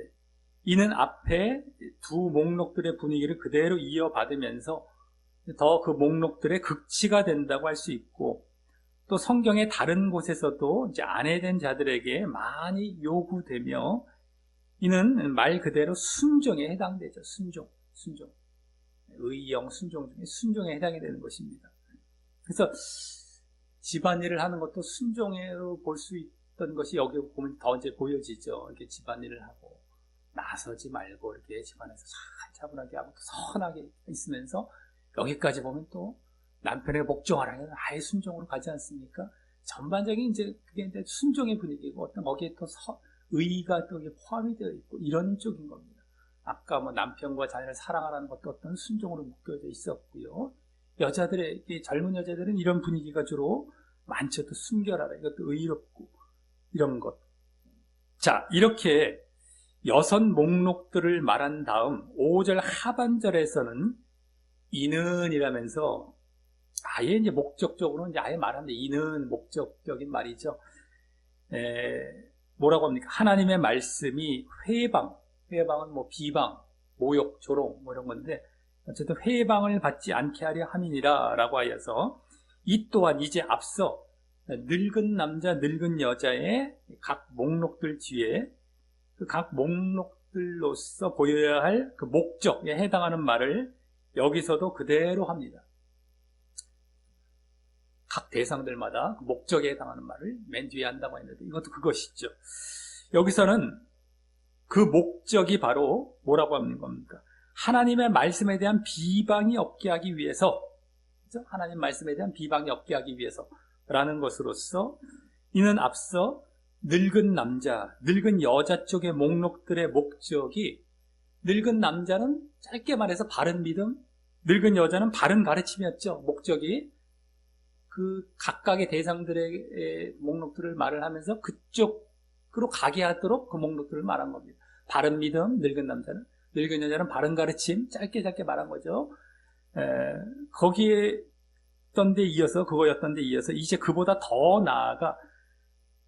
이는 앞에 두 목록들의 분위기를 그대로 이어받으면서 더 그 목록들의 극치가 된다고 할 수 있고, 또 성경의 다른 곳에서도 이제 아내된 자들에게 많이 요구되며, 이는 말 그대로 순종에 해당되죠. 순종. 의영 순종 중에 순종에 해당이 되는 것입니다. 그래서 집안일을 하는 것도 순종으로 볼 수 있던 것이 여기 보면 더 이제 보여지죠. 이렇게 집안일을 하고 나서지 말고 이렇게 집안에서 잘 차분하게 하고 또 선하게 있으면서, 여기까지 보면 또 남편에게 복종하라는 아예 순종으로 가지 않습니까? 전반적인 이제 그게 이제 순종의 분위기고, 어떤 거기에 또 의가 또 포함이 되어 있고, 이런 쪽인 겁니다. 아까 남편과 자녀를 사랑하라는 것도 어떤 순종으로 묶여져 있었고요. 젊은 여자들은 이런 분위기가 주로 많죠. 또 순결하라, 이것도 의롭고 이런 것. 자, 이렇게 여섯 목록들을 말한 다음 5절 하반절에서는 이는 이라면서 아예 이제 목적적으로 이제 아예 말하는데, 이는 목적적인 말이죠. 뭐라고 합니까? 하나님의 말씀이 회방은 비방, 모욕, 조롱 이런 건데, 어쨌든 회방을 받지 않게 하려 함이니라 라고 하여서, 이 또한 이제 앞서 늙은 남자, 늙은 여자의 각 목록들 뒤에 그 각 목록들로서 보여야 할 그 목적에 해당하는 말을 여기서도 그대로 합니다. 각 대상들마다 그 목적에 해당하는 말을 맨 뒤에 한다고 했는데, 이것도 그것이죠. 여기서는 그 목적이 바로 뭐라고 하는 겁니까? 하나님의 말씀에 대한 비방이 없게 하기 위해서, 그렇죠? 하나님 말씀에 대한 비방이 없게 하기 위해서라는 것으로서, 이는 앞서 늙은 남자, 늙은 여자 쪽의 목록들의 목적이, 늙은 남자는 짧게 말해서 바른 믿음, 늙은 여자는 바른 가르침이었죠. 목적이 그 각각의 대상들의 목록들을 말을 하면서 그쪽으로 가게 하도록 그 목록들을 말한 겁니다. 바른 믿음, 늙은 남자는, 늙은 여자는 바른 가르침, 짧게 말한 거죠. 그거였던 데 이어서 이제 그보다 더 나아가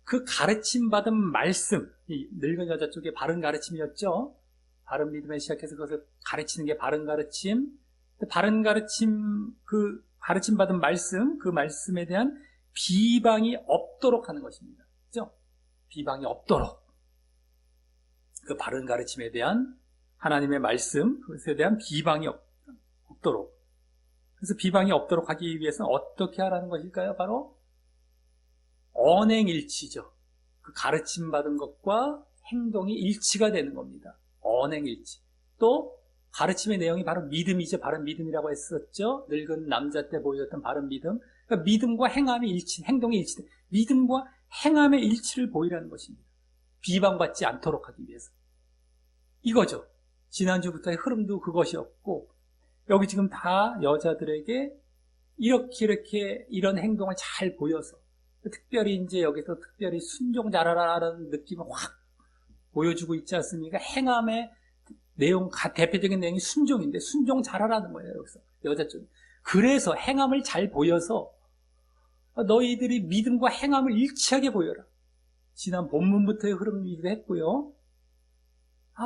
그 가르침 받은 말씀, 이 늙은 여자 쪽에 바른 가르침이었죠. 바른 믿음에 시작해서 그것을 가르치는 게 바른 가르침, 바른 가르침, 그 가르침 받은 말씀, 그 말씀에 대한 비방이 없도록 하는 것입니다. 그죠? 비방이 없도록. 그 바른 가르침에 대한 하나님의 말씀, 그것에 대한 비방이 없도록. 그래서 비방이 없도록 하기 위해서는 어떻게 하라는 것일까요? 바로 언행일치죠. 그 가르침 받은 것과 행동이 일치가 되는 겁니다. 언행일치. 또 가르침의 내용이 바로 믿음이죠. 바른 믿음이라고 했었죠. 늙은 남자 때 보여줬던 바른 믿음. 그러니까 믿음과 행함의 일치, 행동의 일치, 믿음과 행함의 일치를 보이라는 것입니다. 비방받지 않도록 하기 위해서. 이거죠. 지난주부터의 흐름도 그것이었고, 여기 지금 다 여자들에게 이렇게 이런 행동을 잘 보여서, 특별히 이제 여기서 특별히 순종 잘하라는 느낌을 확 보여주고 있지 않습니까? 행함의 내용, 대표적인 내용이 순종인데 순종 잘하라는 거예요. 여기서 여자 쪽. 그래서 행함을 잘 보여서 너희들이 믿음과 행함을 일치하게 보여라. 지난 본문부터의 흐름이기도 했고요.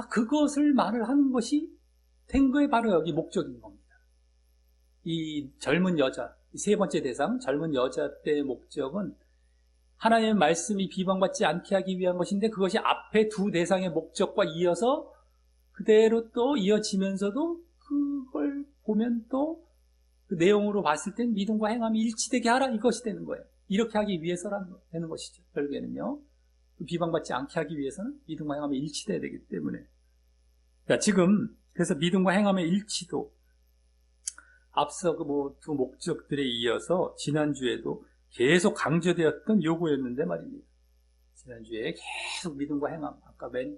그것을 말을 하는 것이 된 거에 바로 여기 목적인 겁니다. 이 젊은 여자, 세 번째 대상, 젊은 여자 때의 목적은 하나님의 말씀이 비방받지 않게 하기 위한 것인데 그것이 앞에 두 대상의 목적과 이어서 그대로 또 이어지면서도 그걸 보면 또 그 내용으로 봤을 땐 믿음과 행함이 일치되게 하라 이것이 되는 거예요. 이렇게 하기 위해서라는 되는 것이죠. 결국에는요. 비방받지 않게 하기 위해서는 믿음과 행함이 일치돼야 되기 때문에. 자, 지금 그래서 믿음과 행함의 일치도 앞서 그 두 목적들에 이어서 지난주에도 계속 강조되었던 요구였는데 말입니다. 지난주에 계속 믿음과 행함, 아까 맨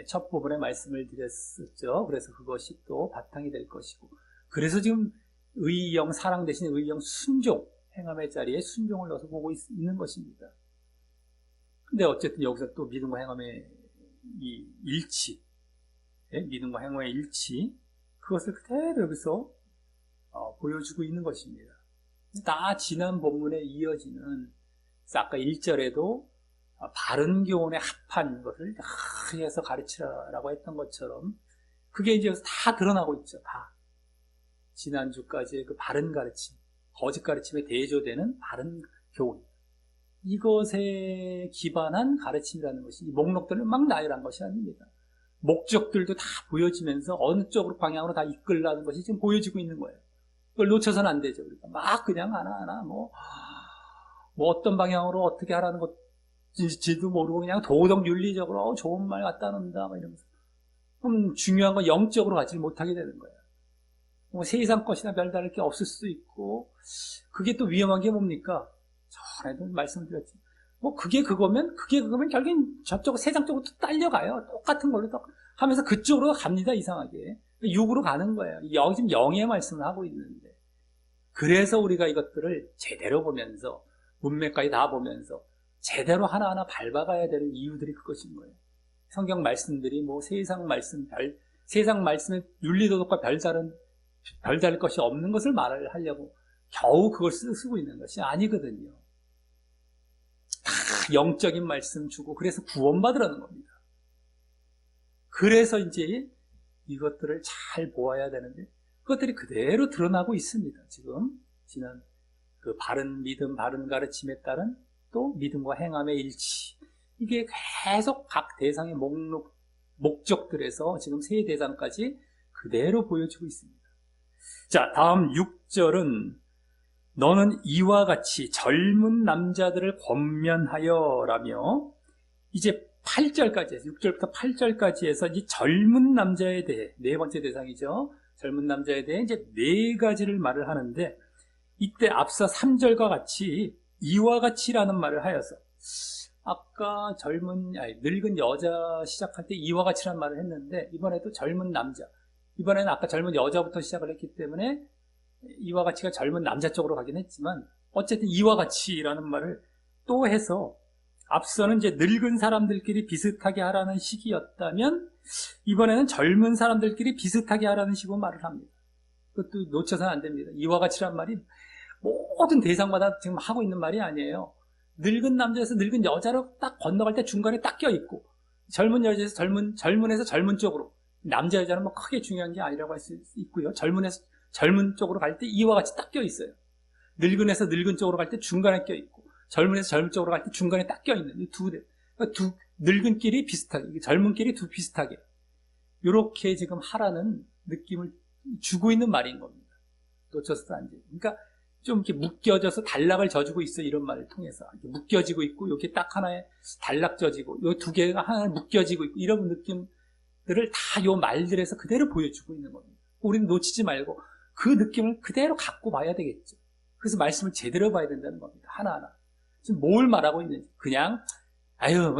첫 부분에 말씀을 드렸었죠. 그래서 그것이 또 바탕이 될 것이고, 그래서 지금 의영, 사랑 대신 의영, 순종, 행함의 자리에 순종을 넣어서 보고 있는 것입니다. 근데 어쨌든 여기서 또 믿음과 행함의 이 일치, 믿음과 행함의 일치, 그것을 그대로 여기서 보여주고 있는 것입니다. 다 지난 본문에 이어지는, 아까 1절에도 바른 교훈에 합한 것을 해서 가르치라라고 했던 것처럼 그게 이제 다 드러나고 있죠. 다. 지난주까지의 그 바른 가르침, 거짓 가르침에 대조되는 바른 교훈, 이것에 기반한 가르침이라는 것이 이 목록들을 막 나열한 것이 아닙니다. 목적들도 다 보여지면서 어느 쪽으로 방향으로 다 이끌라는 것이 지금 보여지고 있는 거예요. 그걸 놓쳐서는 안 되죠. 그러니까 막 그냥 하나하나 뭐 어떤 방향으로 어떻게 하라는 것지도 모르고 그냥 도덕 윤리적으로 좋은 말 갖다 놓는다 막 이러면서 그럼 중요한 건 영적으로 가지 못하게 되는 거예요. 뭐 세상 것이나 별다를 게 없을 수도 있고, 그게 또 위험한 게 뭡니까? 전에도 말씀드렸지. 그게 그거면 결국엔 저쪽 세상 쪽으로 또 딸려가요. 똑같은 걸로 또 하면서 그쪽으로 갑니다. 이상하게 육으로 가는 거예요. 여기 지금 영의 말씀을 하고 있는데, 그래서 우리가 이것들을 제대로 보면서 문맥까지 다 보면서 제대로 하나하나 밟아가야 되는 이유들이 그것인 거예요. 성경 말씀들이 세상 말씀의 윤리도덕과 별다를 것이 없는 것을 말을 하려고 겨우 그걸 쓰고 있는 것이 아니거든요. 다 영적인 말씀 주고 그래서 구원받으라는 겁니다. 그래서 이제 이것들을 잘 보아야 되는데 그것들이 그대로 드러나고 있습니다. 지금 지난 그 바른 믿음, 바른 가르침에 따른 또 믿음과 행함의 일치, 이게 계속 각 대상의 목적들에서 지금 세 대상까지 그대로 보여주고 있습니다. 자, 다음 6절은 너는 이와 같이 젊은 남자들을 권면하여 라며, 이제 8절까지, 6절부터 8절까지 해서 이 젊은 남자에 대해, 네 번째 대상이죠. 젊은 남자에 대해 이제 네 가지를 말을 하는데, 이때 앞서 3절과 같이 이와 같이라는 말을 하여서, 아까 늙은 여자 시작할 때 이와 같이라는 말을 했는데, 이번에도 젊은 남자, 이번에는 아까 젊은 여자부터 시작을 했기 때문에 이와 같이가 젊은 남자 쪽으로 가긴 했지만 어쨌든 이와 같이라는 말을 또 해서, 앞서는 이제 늙은 사람들끼리 비슷하게 하라는 식이었다면 이번에는 젊은 사람들끼리 비슷하게 하라는 식으로 말을 합니다. 그것도 놓쳐서는 안 됩니다. 이와 같이란 말이 모든 대상마다 지금 하고 있는 말이 아니에요. 늙은 남자에서 늙은 여자로 딱 건너갈 때 중간에 딱 껴있고, 젊은 여자에서 젊은에서 젊은 쪽으로, 남자 여자는 크게 중요한 게 아니라고 할 수 있고요. 젊은에서 젊은 쪽으로 갈 때 이와 같이 딱 껴있어요. 늙은에서 늙은 쪽으로 갈 때 중간에 껴있고, 젊은에서 젊은 쪽으로 갈 때 중간에 딱 껴있는 이 두 늙은끼리 비슷하게, 젊은끼리 두 비슷하게, 이렇게 지금 하라는 느낌을 주고 있는 말인 겁니다. 놓쳐서도 안 돼요. 그러니까 좀 이렇게 묶여져서 단락을 져주고 있어, 이런 말을 통해서. 이렇게 묶여지고 있고, 이렇게 딱 하나에 단락 져지고, 이 두 개가 하나에 묶여지고 있고, 이런 느낌들을 다 이 말들에서 그대로 보여주고 있는 겁니다. 우리는 놓치지 말고 그 느낌을 그대로 갖고 봐야 되겠죠. 그래서 말씀을 제대로 봐야 된다는 겁니다. 하나하나. 지금 뭘 말하고 있는지. 그냥,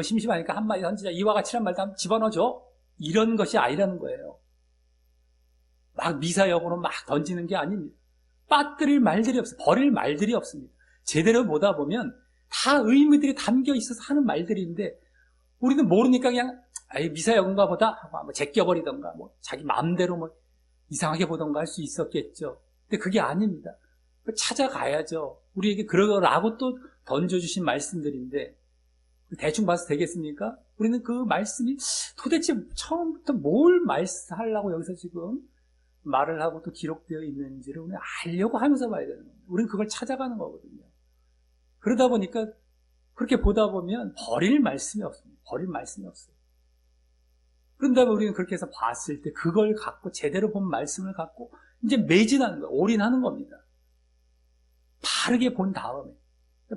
심심하니까 한마디 던지자. 이와 같이란 말도 한번 집어넣어줘. 이런 것이 아니라는 거예요. 막 미사역으로 막 던지는 게 아닙니다. 빠뜨릴 말들이 없어요. 버릴 말들이 없습니다. 제대로 보다 보면 다 의미들이 담겨 있어서 하는 말들인데, 우리는 모르니까 그냥 아이, 미사여군가 보다 하고 뭐 제껴버리던가, 뭐 자기 마음대로 뭐 이상하게 보던가 할 수 있었겠죠. 근데 그게 아닙니다. 찾아가야죠. 우리에게 그러라고 또 던져주신 말씀들인데, 대충 봐서 되겠습니까? 우리는 그 말씀이 도대체 처음부터 뭘 말씀하려고 여기서 지금 말을 하고 또 기록되어 있는지를 우리는 알려고 하면서 봐야 되는 겁니다. 우리는 그걸 찾아가는 거거든요. 그러다 보니까 그렇게 보다 보면 버릴 말씀이 없습니다. 버릴 말씀이 없어요. 그런다면 우리는 그렇게 해서 봤을 때 그걸 갖고 제대로 본 말씀을 갖고 이제 매진하는 거예요. 올인하는 겁니다. 바르게 본 다음에.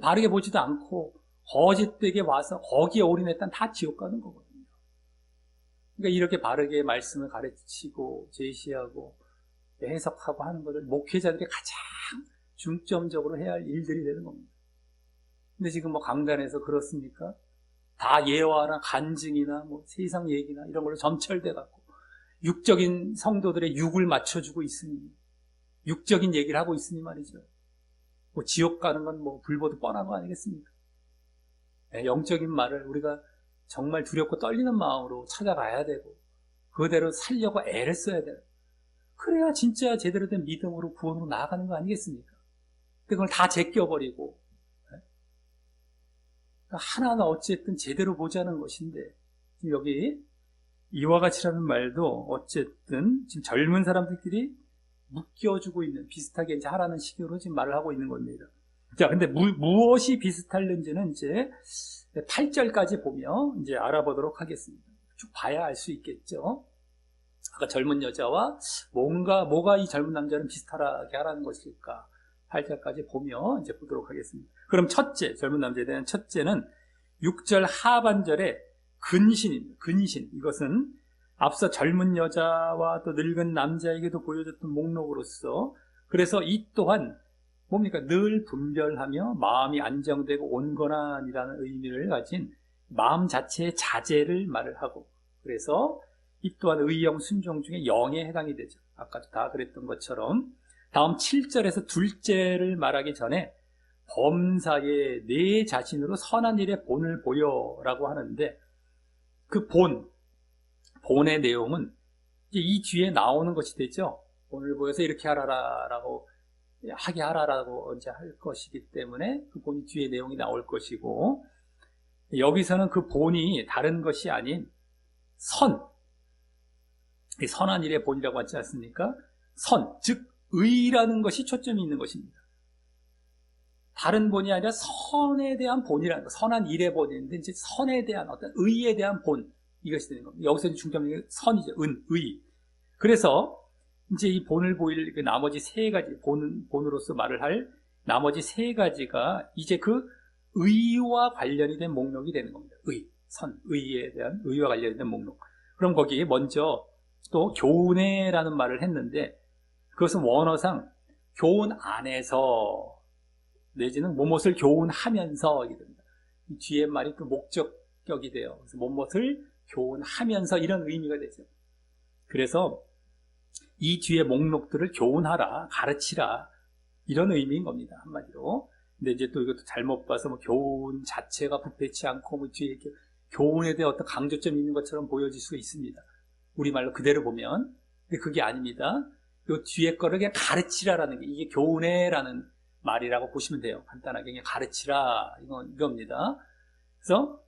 바르게 보지도 않고 거짓되게 와서 거기에 올인했다는 다 지옥 가는 거거든요. 그러니까 이렇게 바르게 말씀을 가르치고 제시하고 해석하고 하는 것을 목회자들이 가장 중점적으로 해야 할 일들이 되는 겁니다. 근데 지금 뭐 강단에서 그렇습니까? 다 예화나 간증이나 뭐 세상 얘기나 이런 걸로 점철돼 갖고 육적인 성도들의 육을 맞춰주고 있으니, 육적인 얘기를 하고 있으니 말이죠. 뭐 지옥 가는 건 뭐 불보듯 뻔한 거 아니겠습니까? 영적인 말을 우리가 정말 두렵고 떨리는 마음으로 찾아가야 되고 그대로 살려고 애를 써야 돼요. 그래야 진짜 제대로 된 믿음으로 구원으로 나아가는 거 아니겠습니까? 근데 그걸 다 제껴버리고 하나하나 어쨌든 제대로 보자는 것인데, 지금 여기 이와 같이라는 말도 어쨌든 지금 젊은 사람들끼리 묶여주고 있는, 비슷하게 이제 하라는 식으로 지금 말을 하고 있는 겁니다. 자, 근데 무엇이 비슷할는지는 이제 8절까지 보며 이제 알아보도록 하겠습니다. 쭉 봐야 알 수 있겠죠. 아까 젊은 여자와 뭐가 이 젊은 남자는 비슷하게 하라는 것일까? 8절까지 보며 이제 보도록 하겠습니다. 그럼 첫째, 젊은 남자에 대한 첫째는 6절 하반절에 근신입니다. 근신. 이것은 앞서 젊은 여자와 또 늙은 남자에게도 보여줬던 목록으로서, 그래서 이 또한 뭡니까? 늘 분별하며 마음이 안정되고 온건함이라는 의미를 가진 마음 자체의 자제를 말을 하고, 그래서 이 또한 의영 순종 중에 영에 해당이 되죠. 아까도 다 그랬던 것처럼. 다음 7절에서 둘째를 말하기 전에 범사에 내 자신으로 선한 일의 본을 보여라고 하는데, 그 본의 내용은 이제 이 뒤에 나오는 것이 되죠. 본을 보여서 이렇게 하라라고 하게 하라라고 이제 할 것이기 때문에 그 본이 뒤에 내용이 나올 것이고, 여기서는 그 본이 다른 것이 아닌 선한 일의 본이라고 하지 않습니까? 즉 의라는 것이 초점이 있는 것입니다. 다른 본이 아니라 선에 대한 본이라는 것, 선한 일의 본인데 이제 선에 대한 어떤 의에 대한 본, 이것이 되는 겁니다. 여기서 중점이 선이죠. 의. 그래서 이제 이 본을 보일 그 나머지 세 가지, 본으로서 말을 할 나머지 세 가지가 이제 그 의와 관련이 된 목록이 되는 겁니다. 의에 대한 의와 관련이 된 목록. 그럼 거기에 먼저 또 교훈회라는 말을 했는데, 그것은 원어상 교훈 안에서 내지는 무엇을 교훈하면서 이게 됩니다. 이 뒤에 말이 또 목적격이 돼요. 그래서 무엇을 교훈하면서 이런 의미가 되죠. 그래서 이 뒤에 목록들을 교훈하라, 가르치라, 이런 의미인 겁니다. 한마디로. 근데 이제 또 이것도 잘못 봐서 뭐 교훈 자체가 부패치 않고 뭐 뒤에 이렇게 교훈에 대한 어떤 강조점이 있는 것처럼 보여질 수가 있습니다. 우리말로 그대로 보면. 근데 그게 아닙니다. 요 뒤에 거를 그냥 가르치라라는 게, 이게 교훈회라는 말이라고 보시면 돼요. 간단하게 그냥 가르치라, 이겁니다. 그래서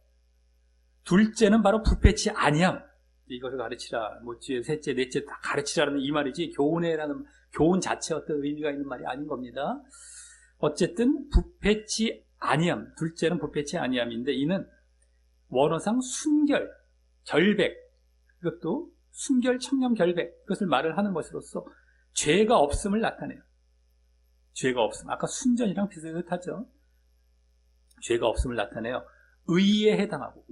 둘째는 바로 부패치 아니함, 이것을 가르치라. 뭐 뒤에 셋째, 넷째 다 가르치라는 이 말이지, 교훈회라는 교훈 자체 어떤 의미가 있는 말이 아닌 겁니다. 어쨌든 부패치 아니함, 둘째는 부패치 아니함인데, 이는 원어상 순결, 결백, 이것도 순결, 청렴, 결백, 이것을 말을 하는 것으로서 죄가 없음을 나타내요. 죄가 없음. 아까 순전이랑 비슷하죠. 죄가 없음을 나타내요. 의에 해당하고,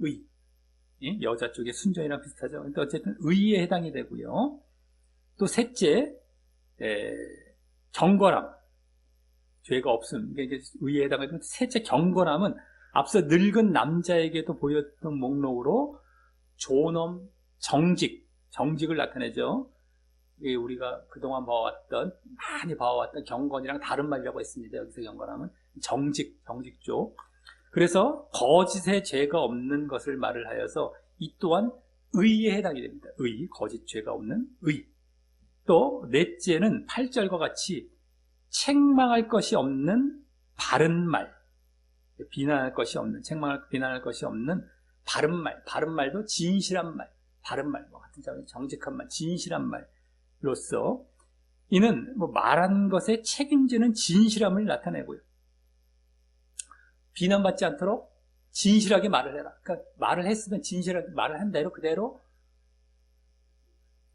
여자 쪽에 순전이랑 비슷하죠. 근데 어쨌든 의에 해당이 되고요. 또 셋째, 경건함. 죄가 없음. 이게 의에 해당하는 셋째 경건함은 앞서 늙은 남자에게도 보였던 목록으로 존엄, 정직을 나타내죠. 우리가 그동안 많이 봐왔던 경건이랑 다른 말이라고 했습니다. 여기서 경건함은 정직 쪽. 그래서 거짓의 죄가 없는 것을 말을 하여서 이 또한 의에 해당이 됩니다. 의, 거짓 죄가 없는 의. 또 넷째는 8절과 같이 책망할 것이 없는 바른 말, 비난할 것이 없는, 비난할 것이 없는 바른 말, 바른 말도 진실한 말, 바른 말, 같은 점에 정직한 말, 진실한 말로서 이는 말한 것에 책임지는 진실함을 나타내고요. 비난받지 않도록 진실하게 말을 해라. 그러니까 말을 했으면 진실하게 말을 한 대로 그대로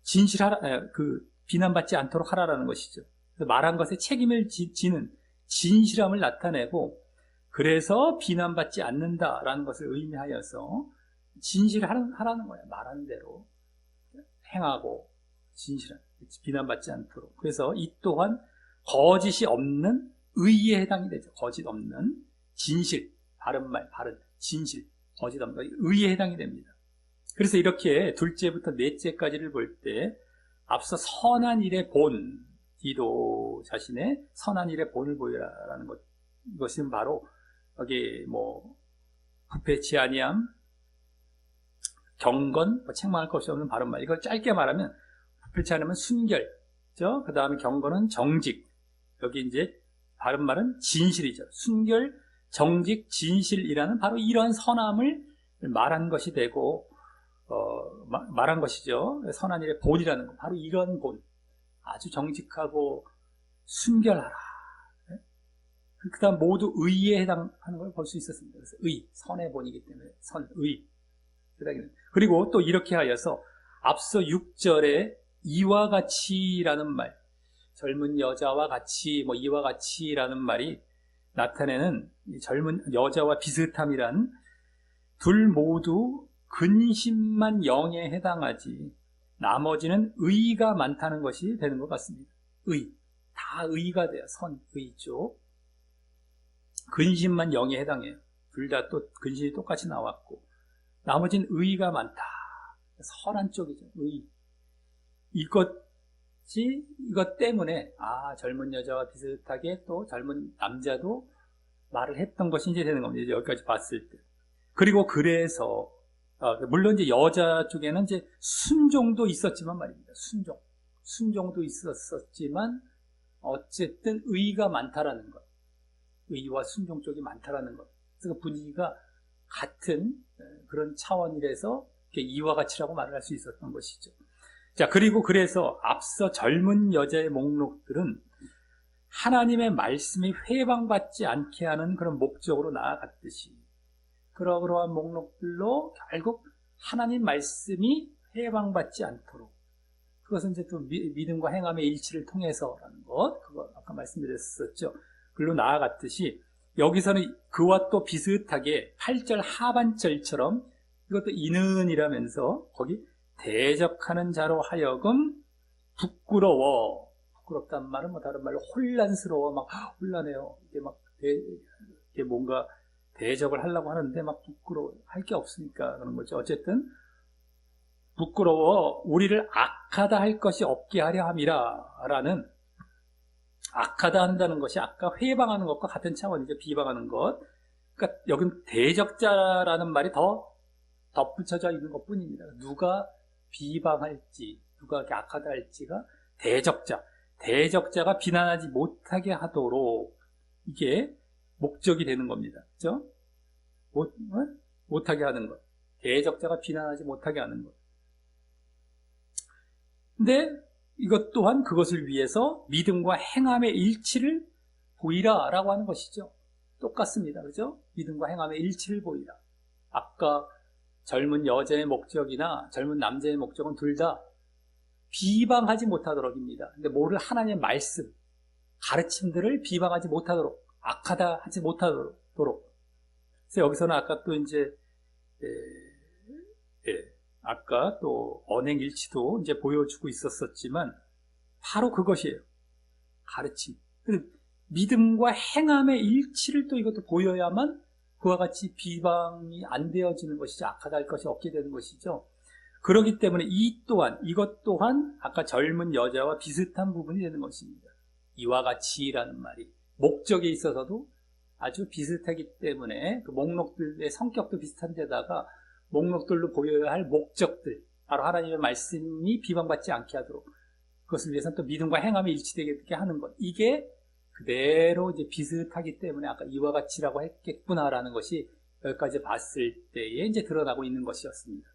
진실하라, 비난받지 않도록 하라라는 것이죠. 그래서 말한 것에 책임을 지는 진실함을 나타내고, 그래서 비난받지 않는다라는 것을 의미하여서 진실하라는 거예요. 말한 대로 행하고 진실한, 비난받지 않도록. 그래서 이 또한 거짓이 없는 의에 해당이 되죠. 거짓 없는 진실, 바른 말, 바른 진실, 거짓 없는 의에 해당이 됩니다. 그래서 이렇게 둘째부터 넷째까지를 볼 때 앞서 선한 일의 본, 디도 자신의 선한 일의 본을 보이라라는 것은 바로 여기 부패치 아니함, 경건, 책망할 것이 없는 바른 말. 이걸 짧게 말하면 부패치 않으면 순결, 그 다음에 경건은 정직. 여기 이제 바른 말은 진실이죠. 순결, 정직, 진실이라는 바로 이런 선함을 말한 것이 되고, 말한 것이죠. 선한 일의 본이라는 거. 바로 이런 본. 아주 정직하고 순결하라. 그 다음 모두 의에 해당하는 걸 볼 수 있었습니다. 그래서 의, 선의 본이기 때문에 선, 의. 그리고 또 이렇게 하여서 앞서 6절에 이와 같이라는 말, 젊은 여자와 같이, 이와 같이라는 말이 나타내는 젊은 여자와 비슷함이란 둘 모두 근심만 영에 해당하지 나머지는 의가 많다는 것이 되는 것 같습니다. 의, 다 의가 돼요. 선, 의 쪽. 근심만 영에 해당해요. 둘 다 또 근심이 똑같이 나왔고 나머지는 의가 많다. 선한 쪽이죠. 의. 이것 때문에 젊은 여자와 비슷하게 또 젊은 남자도 말을 했던 것이 이제 되는 겁니다. 이제 여기까지 봤을 때. 그리고 그래서 물론 이제 여자 쪽에는 이제 순종도 있었지만 말입니다. 순종도 있었지만 어쨌든 의가 많다라는 것, 의와 순종 쪽이 많다라는 것. 그래서 분위기가 같은 그런 차원이라서 이와 같이라고 말을 할 수 있었던 것이죠. 자, 그리고 그래서 앞서 젊은 여자의 목록들은 하나님의 말씀이 회방받지 않게 하는 그런 목적으로 나아갔듯이 그러한 목록들로 결국 하나님 말씀이 회방받지 않도록, 그것은 이제 또 믿음과 행함의 일치를 통해서라는 것, 그거 아까 말씀드렸었죠. 글로 나아갔듯이 여기서는 그와 또 비슷하게 8절 하반절처럼 이것도 이는이라면서 거기 대적하는 자로 하여금 부끄럽다는 말은 다른 말로 혼란스러워, 막 혼란해요. 이게 뭔가 대적을 하려고 하는데 막 부끄러워, 할 게 없으니까 그런 거죠. 어쨌든 부끄러워 우리를 악하다 할 것이 없게 하려 함이라 라는, 악하다 한다는 것이 아까 회방하는 것과 같은 차원이죠. 비방하는 것. 그러니까 여긴 대적자라는 말이 더 덧붙여져 있는 것 뿐입니다. 누가 비방할지, 누가 악하다 할지가 대적자가 비난하지 못하게 하도록 이게 목적이 되는 겁니다. 그죠? 못하게 하는 것. 대적자가 비난하지 못하게 하는 것. 근데 이것 또한 그것을 위해서 믿음과 행함의 일치를 보이라 라고 하는 것이죠. 똑같습니다. 그죠? 믿음과 행함의 일치를 보이라. 아까 젊은 여자의 목적이나 젊은 남자의 목적은 둘 다 비방하지 못하도록입니다. 근데 뭐를 하나님의 말씀, 가르침들을 비방하지 못하도록, 악하다 하지 못하도록. 그래서 여기서는 아까 또 이제 아까 또 언행일치도 이제 보여주고 있었지만 바로 그것이에요. 가르침. 믿음과 행함의 일치를 또 이것도 보여야만 그와 같이 비방이 안 되어지는 것이죠. 악하다 할 것이 없게 되는 것이죠. 그렇기 때문에 이것 또한 아까 젊은 여자와 비슷한 부분이 되는 것입니다. 이와 같이라는 말이 목적에 있어서도 아주 비슷하기 때문에 그 목록들의 성격도 비슷한 데다가 목록들로 보여야 할 목적들, 바로 하나님의 말씀이 비방받지 않게 하도록, 그것을 위해서는 또 믿음과 행함이 일치되게 하는 것, 이게 그대로 이제 비슷하기 때문에 아까 이와 같이라고 했겠구나라는 것이 여기까지 봤을 때에 이제 드러나고 있는 것이었습니다.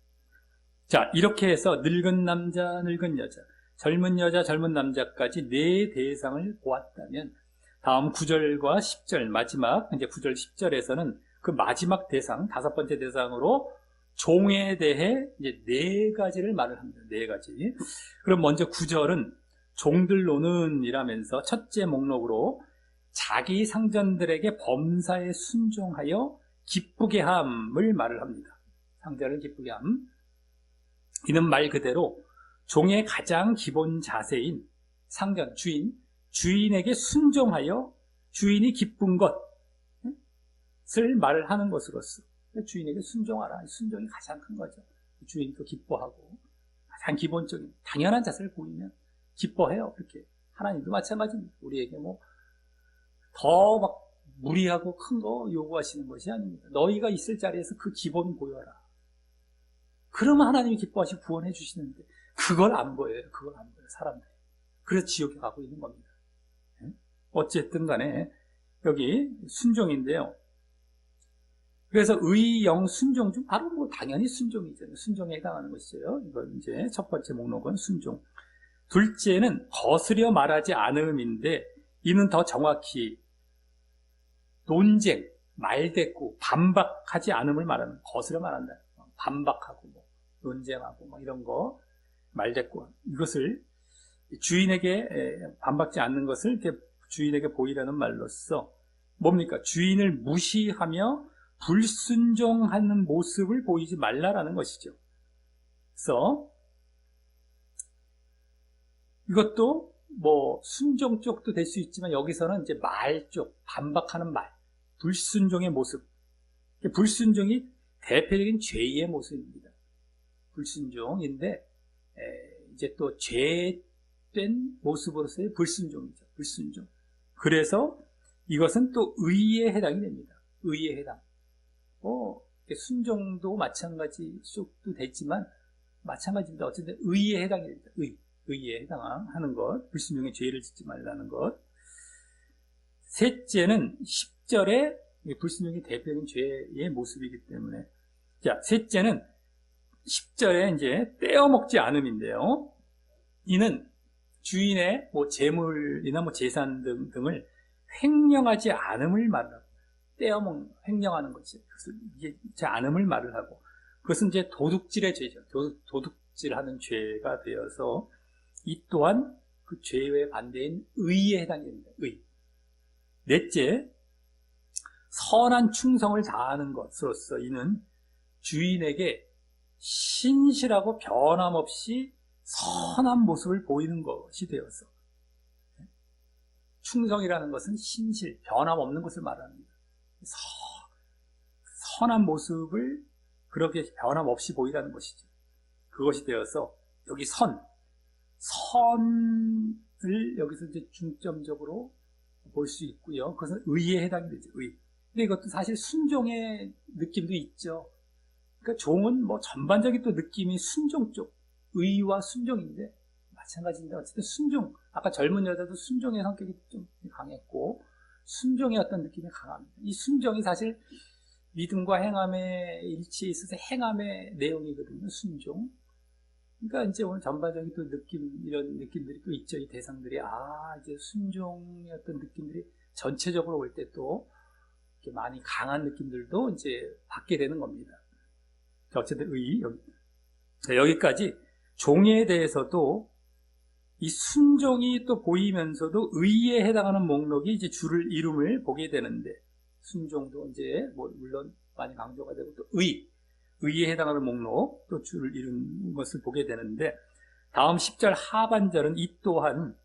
자, 이렇게 해서 늙은 남자, 늙은 여자, 젊은 여자, 젊은 남자까지 네 대상을 보았다면 다음 9절과 10절, 마지막 이제 9절, 10절에서는 그 마지막 대상, 5번째 대상으로 종에 대해 이제 네 가지를 말을 합니다. 네 가지. 그럼 먼저 9절은 종들로는 이라면서 첫째 목록으로 자기 상전들에게 범사에 순종하여 기쁘게 함을 말을 합니다. 상전을 기쁘게 함. 이는 말 그대로 종의 가장 기본 자세인 상전, 주인에게 순종하여 주인이 기쁜 것을 말을 하는 것으로서 주인에게 순종하라. 순종이 가장 큰 거죠. 주인도 기뻐하고 가장 기본적인 당연한 자세를 보이면 기뻐해요. 그렇게 하나님도 마찬가지입니다. 우리에게 뭐 더 막 무리하고 큰 거 요구하시는 것이 아닙니다. 너희가 있을 자리에서 그 기본 보여라. 그러면 하나님이 기뻐하시고 구원해 주시는데 그걸 안 보여요. 그걸 안 보여요. 사람들이. 그래서 지옥에 가고 있는 겁니다. 어쨌든 간에 여기 순종인데요. 그래서 의, 영, 순종 중 바로 뭐 당연히 순종이죠. 순종에 해당하는 것이에요. 이건 이제 첫 번째 목록은 순종. 둘째는 거스려 말하지 않음인데 이는 더 정확히 논쟁, 말대꾸, 반박하지 않음을 말하는, 거스려 말한다. 반박하고 뭐 논쟁하고 뭐 이런 거 말대꾸, 이것을 주인에게 반박지 않는 것을 이렇게 주인에게 보이라는 말로써 뭡니까? 주인을 무시하며 불순종하는 모습을 보이지 말라라는 것이죠. 그래서 이것도 뭐 순종 쪽도 될 수 있지만 여기서는 이제 말 쪽, 반박하는 말, 불순종의 모습. 불순종이 대표적인 죄의 모습입니다. 불순종인데 이제 또 죄된 모습으로서의 불순종이죠. 불순종. 그래서 이것은 또 의에 해당이 됩니다. 의에 해당. 순종도 마찬가지 쪽도 되지만 마찬가지입니다. 어쨌든 의에 해당이 됩니다. 의에 해당하는 것, 불순종의 죄를 짓지 말라는 것. 셋째는 10절에 불순종이 대표적인 죄의 모습이기 때문에, 자, 셋째는 10절에 이제 떼어먹지 않음인데요. 이는 주인의 뭐 재물이나 뭐 재산 등을 횡령하지 않음을 말하고, 횡령하는 거지. 이게 제 않음을 말을 하고, 그것은 이제 도둑질의 죄죠. 도둑질하는 죄가 되어서 이 또한 그 죄의 반대인 의에 해당이 됩니다. 의. 넷째, 선한 충성을 다하는 것으로서 이는 주인에게 신실하고 변함없이 선한 모습을 보이는 것이 되어서, 충성이라는 것은 신실, 변함없는 것을 말합니다. 선한 모습을 그렇게 변함없이 보이라는 것이죠. 그것이 되어서 여기 선을 여기서 이제 중점적으로 볼 수 있고요. 그것은 의에 해당이 되죠. 의. 근데 이것도 사실 순종의 느낌도 있죠. 그러니까 종은 뭐 전반적인 또 느낌이 순종 쪽, 의와 순종인데 마찬가지인데 어쨌든 순종. 아까 젊은 여자도 순종의 성격이 좀 강했고 순종의 어떤 느낌이 강합니다. 이 순종이 사실 믿음과 행함의 일치에 있어서 행함의 내용이거든요. 순종. 그러니까 이제 오늘 전반적인 또 이런 느낌들이 또 있죠. 이 대상들이. 이제 순종의 어떤 느낌들이 전체적으로 올 때 또 이렇게 많이 강한 느낌들도 이제 받게 되는 겁니다. 자, 어쨌든 여기까지 종에 대해서도 이 순종이 또 보이면서도 의에 해당하는 목록이 이제 줄을 이름을 보게 되는데, 순종도 이제 뭐 물론 많이 강조가 되고 또 의에 해당하는 목록, 또 줄을 이룬 것을 보게 되는데, 다음 10절 하반절은 이 또한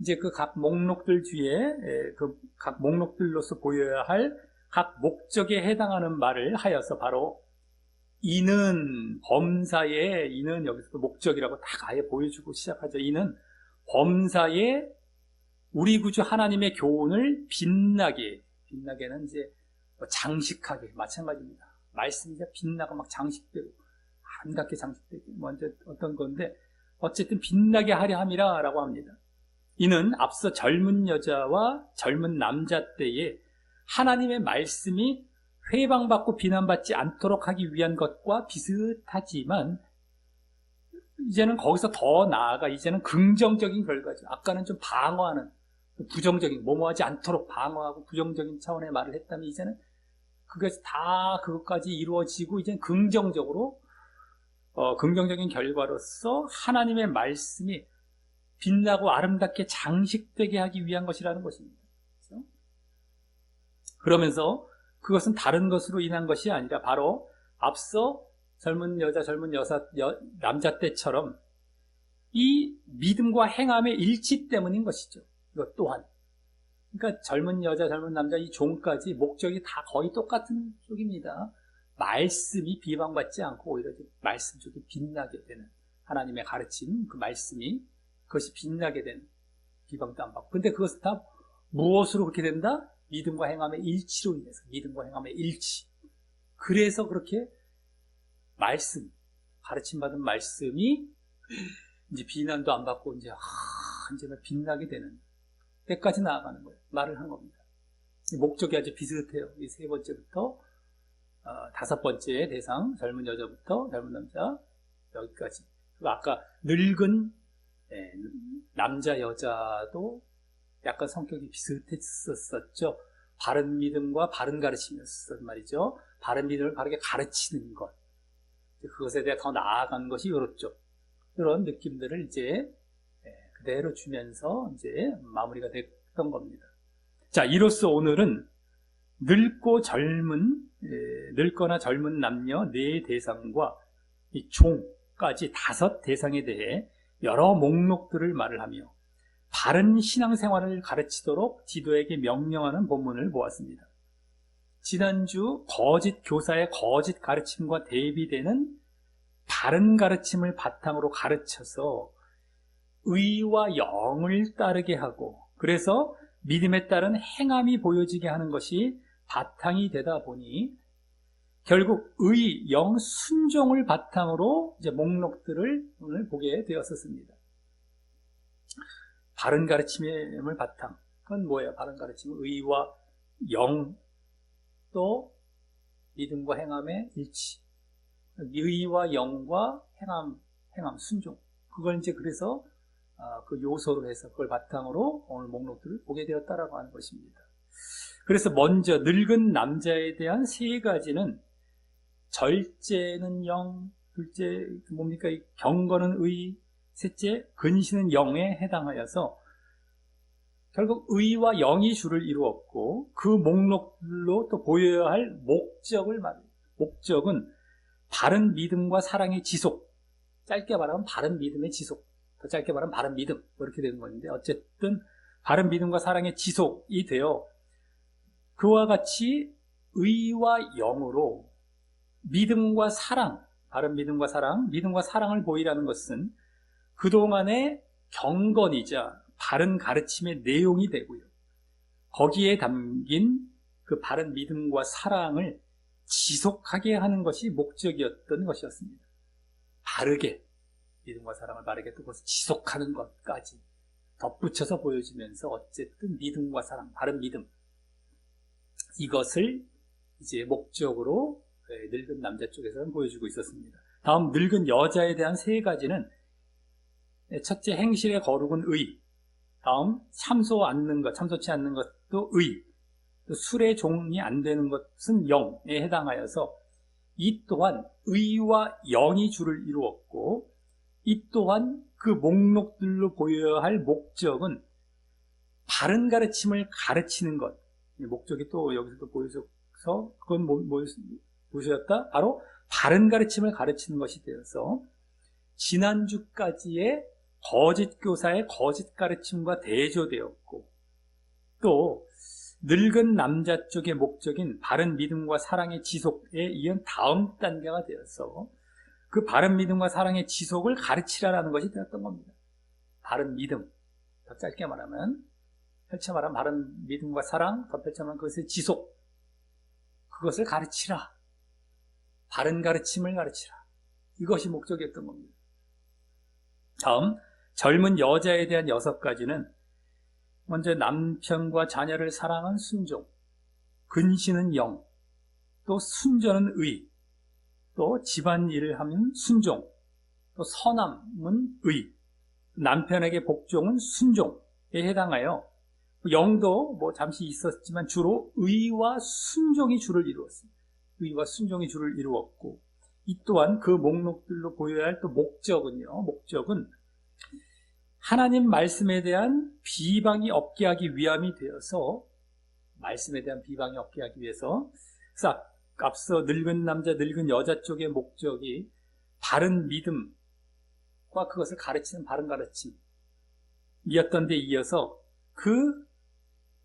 이제 그 각 목록들 뒤에 그 각 목록들로서 보여야 할 각 목적에 해당하는 말을 하여서 바로 이는 범사에, 이는 여기서 또 목적이라고 딱 아예 보여주고 시작하죠. 이는 범사에 우리 구주 하나님의 교훈을 빛나게는 이제 장식하게, 마찬가지입니다. 말씀이 빛나고 막 장식되고 아름답게 장식되고 먼저 어떤 건데 어쨌든 빛나게 하려 함이라 라고 합니다. 이는 앞서 젊은 여자와 젊은 남자 때에 하나님의 말씀이 회방받고 비난받지 않도록 하기 위한 것과 비슷하지만 이제는 거기서 더 나아가 이제는 긍정적인 결과죠. 아까는 좀 방어하는 부정적인 뭐뭐하지 않도록 방어하고 부정적인 차원의 말을 했다면 이제는 그것이 다 그것까지 이루어지고 이제는 긍정적으로 긍정적인 결과로서 하나님의 말씀이 빛나고 아름답게 장식되게 하기 위한 것이라는 것입니다. 그렇죠? 그러면서 그것은 다른 것으로 인한 것이 아니라 바로 앞서 젊은 여자, 남자 때처럼 이 믿음과 행함의 일치 때문인 것이죠. 이것 또한. 그러니까 젊은 여자, 젊은 남자 이 종까지 목적이 다 거의 똑같은 쪽입니다. 말씀이 비방받지 않고 오히려 말씀 쪽이 빛나게 되는 하나님의 가르침, 그 말씀이 그것이 빛나게 되는 비방도 안 받고. 근데 그것은 다 무엇으로 그렇게 된다? 믿음과 행함의 일치로 인해서 믿음과 행함의 일치. 그래서 그렇게 말씀, 가르침받은 말씀이 이제 비난도 안 받고 이제 빛나게 되는 때까지 나아가는 거예요. 말을 한 겁니다. 목적이 아주 비슷해요. 이 세 번째부터 다섯 번째 대상 젊은 여자부터 젊은 남자 여기까지. 그리고 아까 늙은 남자 여자도 약간 성격이 비슷했었죠. 바른 믿음과 바른 가르침이었단 말이죠. 바른 믿음을 바르게 가르치는 것. 그것에 대해 더 나아간 것이 이렇죠. 이런 느낌들을 이제 그대로 주면서 이제 마무리가 됐던 겁니다. 자, 이로써 오늘은 늙거나 젊은 남녀 네 대상과 이 종까지 다섯 대상에 대해 여러 목록들을 말을 하며 바른 신앙생활을 가르치도록 지도에게 명령하는 본문을 보았습니다. 지난주 거짓 교사의 거짓 가르침과 대비되는 바른 가르침을 바탕으로 가르쳐서 의와 영을 따르게 하고 그래서 믿음에 따른 행함이 보여지게 하는 것이 바탕이 되다 보니 결국 의, 영, 순종을 바탕으로 이제 목록들을 오늘 보게 되었었습니다. 바른 가르침을 바탕. 그건 뭐예요? 바른 가르침은 의와 영, 또 믿음과 행함의 일치. 의와 영과 행함, 순종. 그걸 이제 그래서 그 요소로 해서 그걸 바탕으로 오늘 목록들을 보게 되었다라고 하는 것입니다. 그래서 먼저 늙은 남자에 대한 세 가지는 절제는 영, 둘째 뭡니까? 경건은 의, 셋째 근신은 영에 해당하여서 결국 의와 영이 주를 이루었고 그 목록들로 또 보여야 할 목적을 말해요. 목적은 바른 믿음과 사랑의 지속. 짧게 말하면 바른 믿음의 지속. 더 짧게 말하면 바른 믿음. 이렇게 되는 건데 어쨌든 바른 믿음과 사랑의 지속이 되어 그와 같이 의와 영으로 믿음과 사랑, 바른 믿음과 사랑을 보이라는 것은 그동안의 경건이자 바른 가르침의 내용이 되고요. 거기에 담긴 그 바른 믿음과 사랑을 지속하게 하는 것이 목적이었던 것이었습니다. 바르게, 믿음과 사랑을 바르게 또 그것을 지속하는 것까지 덧붙여서 보여주면서 어쨌든 믿음과 사랑, 바른 믿음, 이것을 이제 목적으로 늙은 남자 쪽에서는 보여주고 있었습니다. 다음 늙은 여자에 대한 세 가지는 첫째 행실의 거룩은 의, 다음 참소치 않는 것도 의, 또 술의 종이 안 되는 것은 영에 해당하여서 이 또한 의와 영이 주를 이루었고 이 또한 그 목록들로 보여야 할 목적은 바른 가르침을 가르치는 것. 목적이 또 여기서도 보여서 그건 무엇이었다? 바로 바른 가르침을 가르치는 것이 되어서 지난주까지의 거짓 교사의 거짓 가르침과 대조되었고 또 늙은 남자 쪽의 목적인 바른 믿음과 사랑의 지속에 이은 다음 단계가 되어서 그 바른 믿음과 사랑의 지속을 가르치라는 것이 되었던 겁니다. 바른 믿음, 더 짧게 말하면 펼쳐 말하면 바른 믿음과 사랑, 더 펼쳐 말하면 그것의 지속, 그것을 가르치라. 바른 가르침을 가르치라. 이것이 목적이었던 겁니다. 다음, 젊은 여자에 대한 6가지는 먼저 남편과 자녀를 사랑한 순종, 근신은 영, 또 순전은 의, 또 집안일을 하면 순종, 또 선함은 의, 남편에게 복종은 순종에 해당하여 영도 잠시 있었지만 주로 의와 순종이 주를 이루었습니다. 의와 순종이 주를 이루었고, 이 또한 그 목록들로 보여야 할 또 목적은 하나님 말씀에 대한 비방이 없게 하기 위함이 되어서, 말씀에 대한 비방이 없게 하기 위해서, 그래서 앞서 늙은 남자, 늙은 여자 쪽의 목적이 바른 믿음과 그것을 가르치는 바른 가르침이었던 데 이어서 그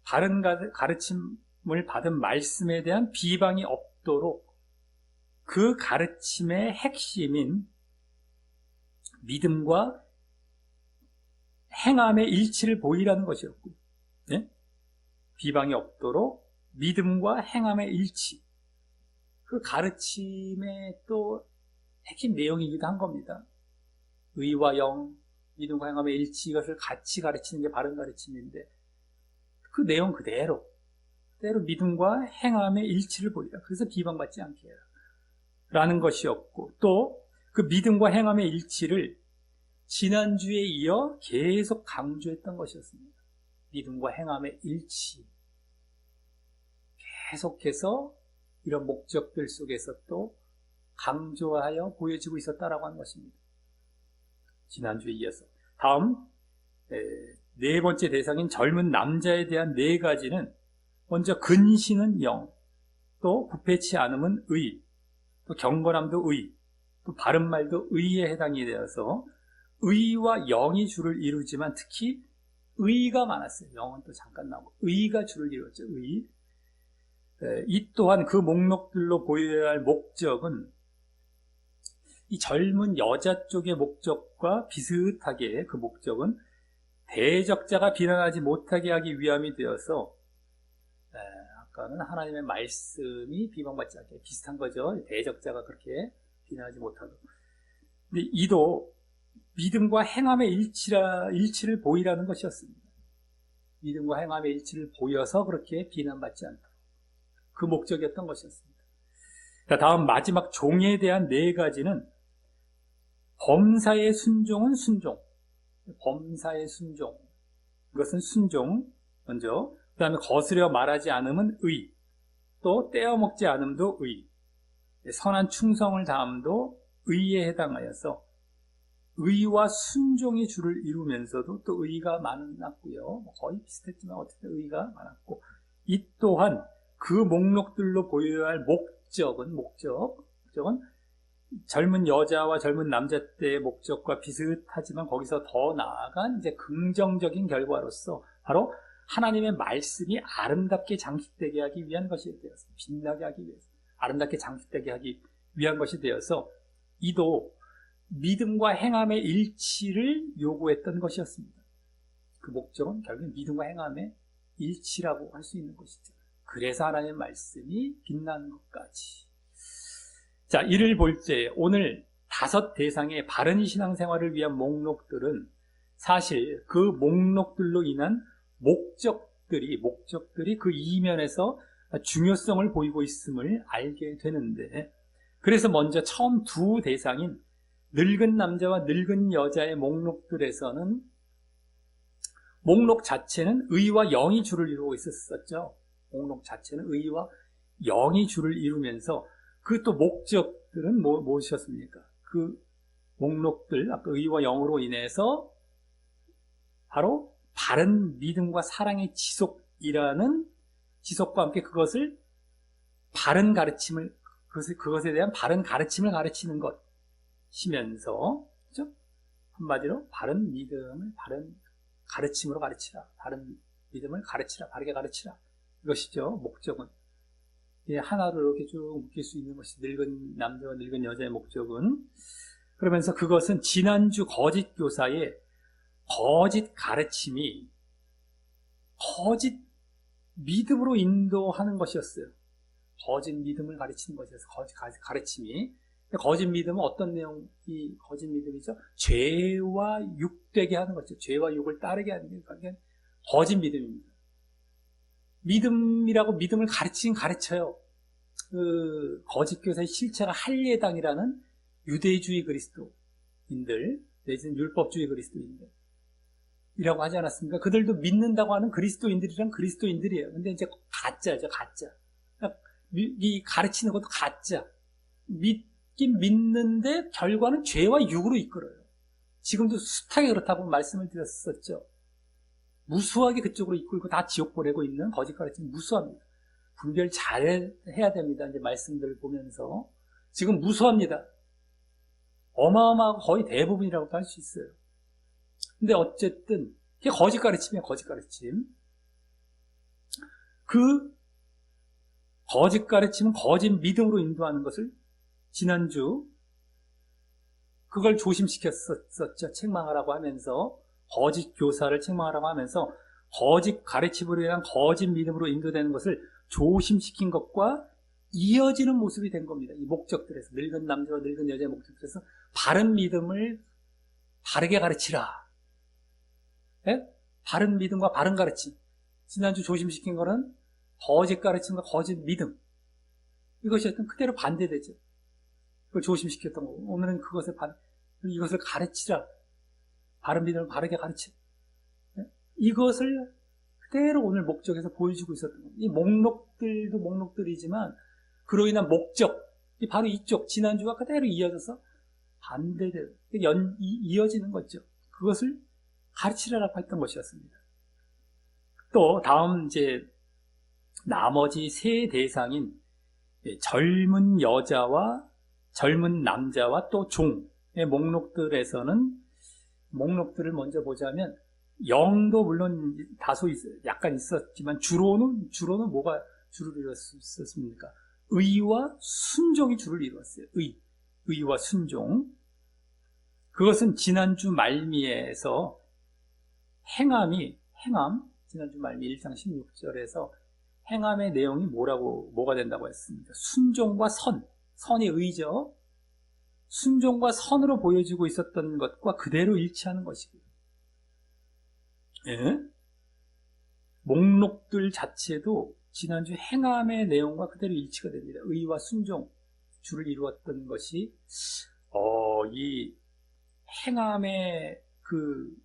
바른 가르침을 받은 말씀에 대한 비방이 없도록 그 가르침의 핵심인 믿음과 행함의 일치를 보이라는 것이었고, 네? 비방이 없도록 믿음과 행함의 일치, 그 가르침의 또 핵심 내용이기도 한 겁니다. 의와 영, 믿음과 행함의 일치, 이것을 같이 가르치는 게 바른 가르침인데, 그 내용 그대로 믿음과 행함의 일치를 보이라. 그래서 비방받지 않게 해라 라는 것이었고, 또 그 믿음과 행함의 일치를 지난주에 이어 계속 강조했던 것이었습니다. 믿음과 행함의 일치, 계속해서 이런 목적들 속에서 또 강조하여 보여지고 있었다라고 하는 것입니다. 지난주에 이어서. 다음, 네 번째 대상인 젊은 남자에 대한 4가지는 먼저 근신은 영, 또 부패치 않음은 의, 또 경건함도 의, 또 바른 말도 의에 해당이 되어서 의와 영이 주를 이루지만 특히 의가 많았어요. 영은 또 잠깐 나오고 의가 주를 이루었죠. 의. 이 또한 그 목록들로 보여야 할 목적은 이 젊은 여자 쪽의 목적과 비슷하게 그 목적은 대적자가 비난하지 못하게 하기 위함이 되어서, 아까는 하나님의 말씀이 비방받지 않게 비슷한 거죠. 대적자가 그렇게 비난하지 못하도록. 근데 이도 믿음과 행함의 일치를 보이라는 것이었습니다. 믿음과 행함의 일치를 보여서 그렇게 비난받지 않도록. 그 목적이었던 것이었습니다. 자, 다음 마지막 종에 대한 4가지는 범사의 순종은 순종. 범사의 순종. 이것은 순종. 먼저. 그 다음에 거스려 말하지 않음은 의. 또 떼어먹지 않음도 의. 선한 충성을 다함도 의에 해당하여서 의와 순종이 주를 이루면서도 또 의가 많았고요. 거의 비슷했지만 어쨌든 의가 많았고, 이 또한 그 목록들로 보여야 할 목적은 젊은 여자와 젊은 남자 때의 목적과 비슷하지만 거기서 더 나아간 이제 긍정적인 결과로서 바로 하나님의 말씀이 아름답게 장식되게 하기 위한 것이 되었습니다. 빛나게 하기 위해서, 아름답게 장식되게 하기 위한 것이 되어서 이도 믿음과 행함의 일치를 요구했던 것이었습니다. 그 목적은 결국 믿음과 행함의 일치라고 할 수 있는 것이죠. 그래서 하나님의 말씀이 빛나는 것까지. 자, 이를 볼 때 오늘 5 대상의 바른 신앙생활을 위한 목록들은 사실 그 목록들로 인한 목적들이 그 이면에서 중요성을 보이고 있음을 알게 되는데, 그래서 먼저 처음 2 대상인 늙은 남자와 늙은 여자의 목록들에서는 목록 자체는 의와 영이 주를 이루고 있었죠. 목록 자체는 의와 영이 주를 이루면서 그 또 목적들은 무엇이었습니까? 그 목록들, 아까 의와 영으로 인해서 바로 바른 믿음과 사랑의 지속과 함께 그것을 바른 가르침을, 그것에 대한 바른 가르침을 가르치는 것이면서, 그죠? 한마디로 바른 믿음을 바른 가르침으로 가르치라. 바른 믿음을 가르치라. 바르게 가르치라. 이것이죠. 목적은. 하나로 이렇게 쭉 묶일 수 있는 것이 늙은 남자와 늙은 여자의 목적은. 그러면서 그것은 지난주 거짓 교사의 거짓 가르침이 거짓 믿음으로 인도하는 것이었어요. 거짓 믿음을 가르치는 것이어서 가르침이. 거짓 믿음은 어떤 내용이 거짓 믿음이죠? 죄와 육되게 하는 거죠. 죄와 육을 따르게 하는 게 거짓 믿음입니다. 믿음이라고 믿음을 가르쳐요. 그 거짓 교사의 실체가 할례당이라는 유대주의 그리스도인들, 내지는 율법주의 그리스도인들 이라고 하지 않았습니까? 그들도 믿는다고 하는 그리스도인들이란 그리스도인들이에요. 근데 이제 가짜죠, 가짜. 이 가르치는 것도 가짜. 믿긴 믿는데 결과는 죄와 육으로 이끌어요. 지금도 숱하게 그렇다고 말씀을 드렸었죠. 무수하게 그쪽으로 이끌고 다 지옥 보내고 있는 거짓 가르침이 무수합니다. 분별 잘 해야 됩니다. 이제 말씀들을 보면서. 지금 무수합니다. 어마어마하고 거의 대부분이라고도 할 수 있어요. 근데 어쨌든, 이게 거짓 가르침이에요, 거짓 가르침. 그 거짓 가르침은 거짓 믿음으로 인도하는 것을 지난주 그걸 조심시켰었죠. 책망하라고 하면서, 거짓 교사를 책망하라고 하면서 거짓 가르침으로 인한 거짓 믿음으로 인도되는 것을 조심시킨 것과 이어지는 모습이 된 겁니다. 이 목적들에서, 늙은 남자와 늙은 여자의 목적들에서 바른 믿음을 바르게 가르치라. 네? 바른 믿음과 바른 가르침. 지난주 조심시킨 거는 거짓 가르침과 거짓 믿음. 이것이 어떤 그대로 반대되죠. 그걸 조심시켰던 거고, 오늘은 이것을 가르치라. 바른 믿음을 바르게 가르치라. 네? 이것을 그대로 오늘 목적에서 보여주고 있었던 겁니다. 이 목록들도 목록들이지만 그로 인한 목적이 바로 이쪽, 지난주와 그대로 이어져서 반대되는, 이어지는 거죠. 그것을 가르치라라고 했던 것이었습니다. 또 다음 이제 나머지 세 대상인 젊은 여자와 젊은 남자와 또 종의 목록들에서는, 목록들을 먼저 보자면 영도 물론 다소 약간 있었지만 주로는 뭐가 주를 이뤘었습니까? 의와 순종이 주를 이루었어요. 의와 순종. 그것은 지난주 말미에서 지난주 말미 1장 16절에서 행함의 내용이 뭐가 된다고 했습니까? 순종과 선이 의죠. 순종과 선으로 보여지고 있었던 것과 그대로 일치하는 것이고요. 예? 목록들 자체도 지난주 행함의 내용과 그대로 일치가 됩니다. 의와 순종, 주를 이루었던 것이 이 행함의 그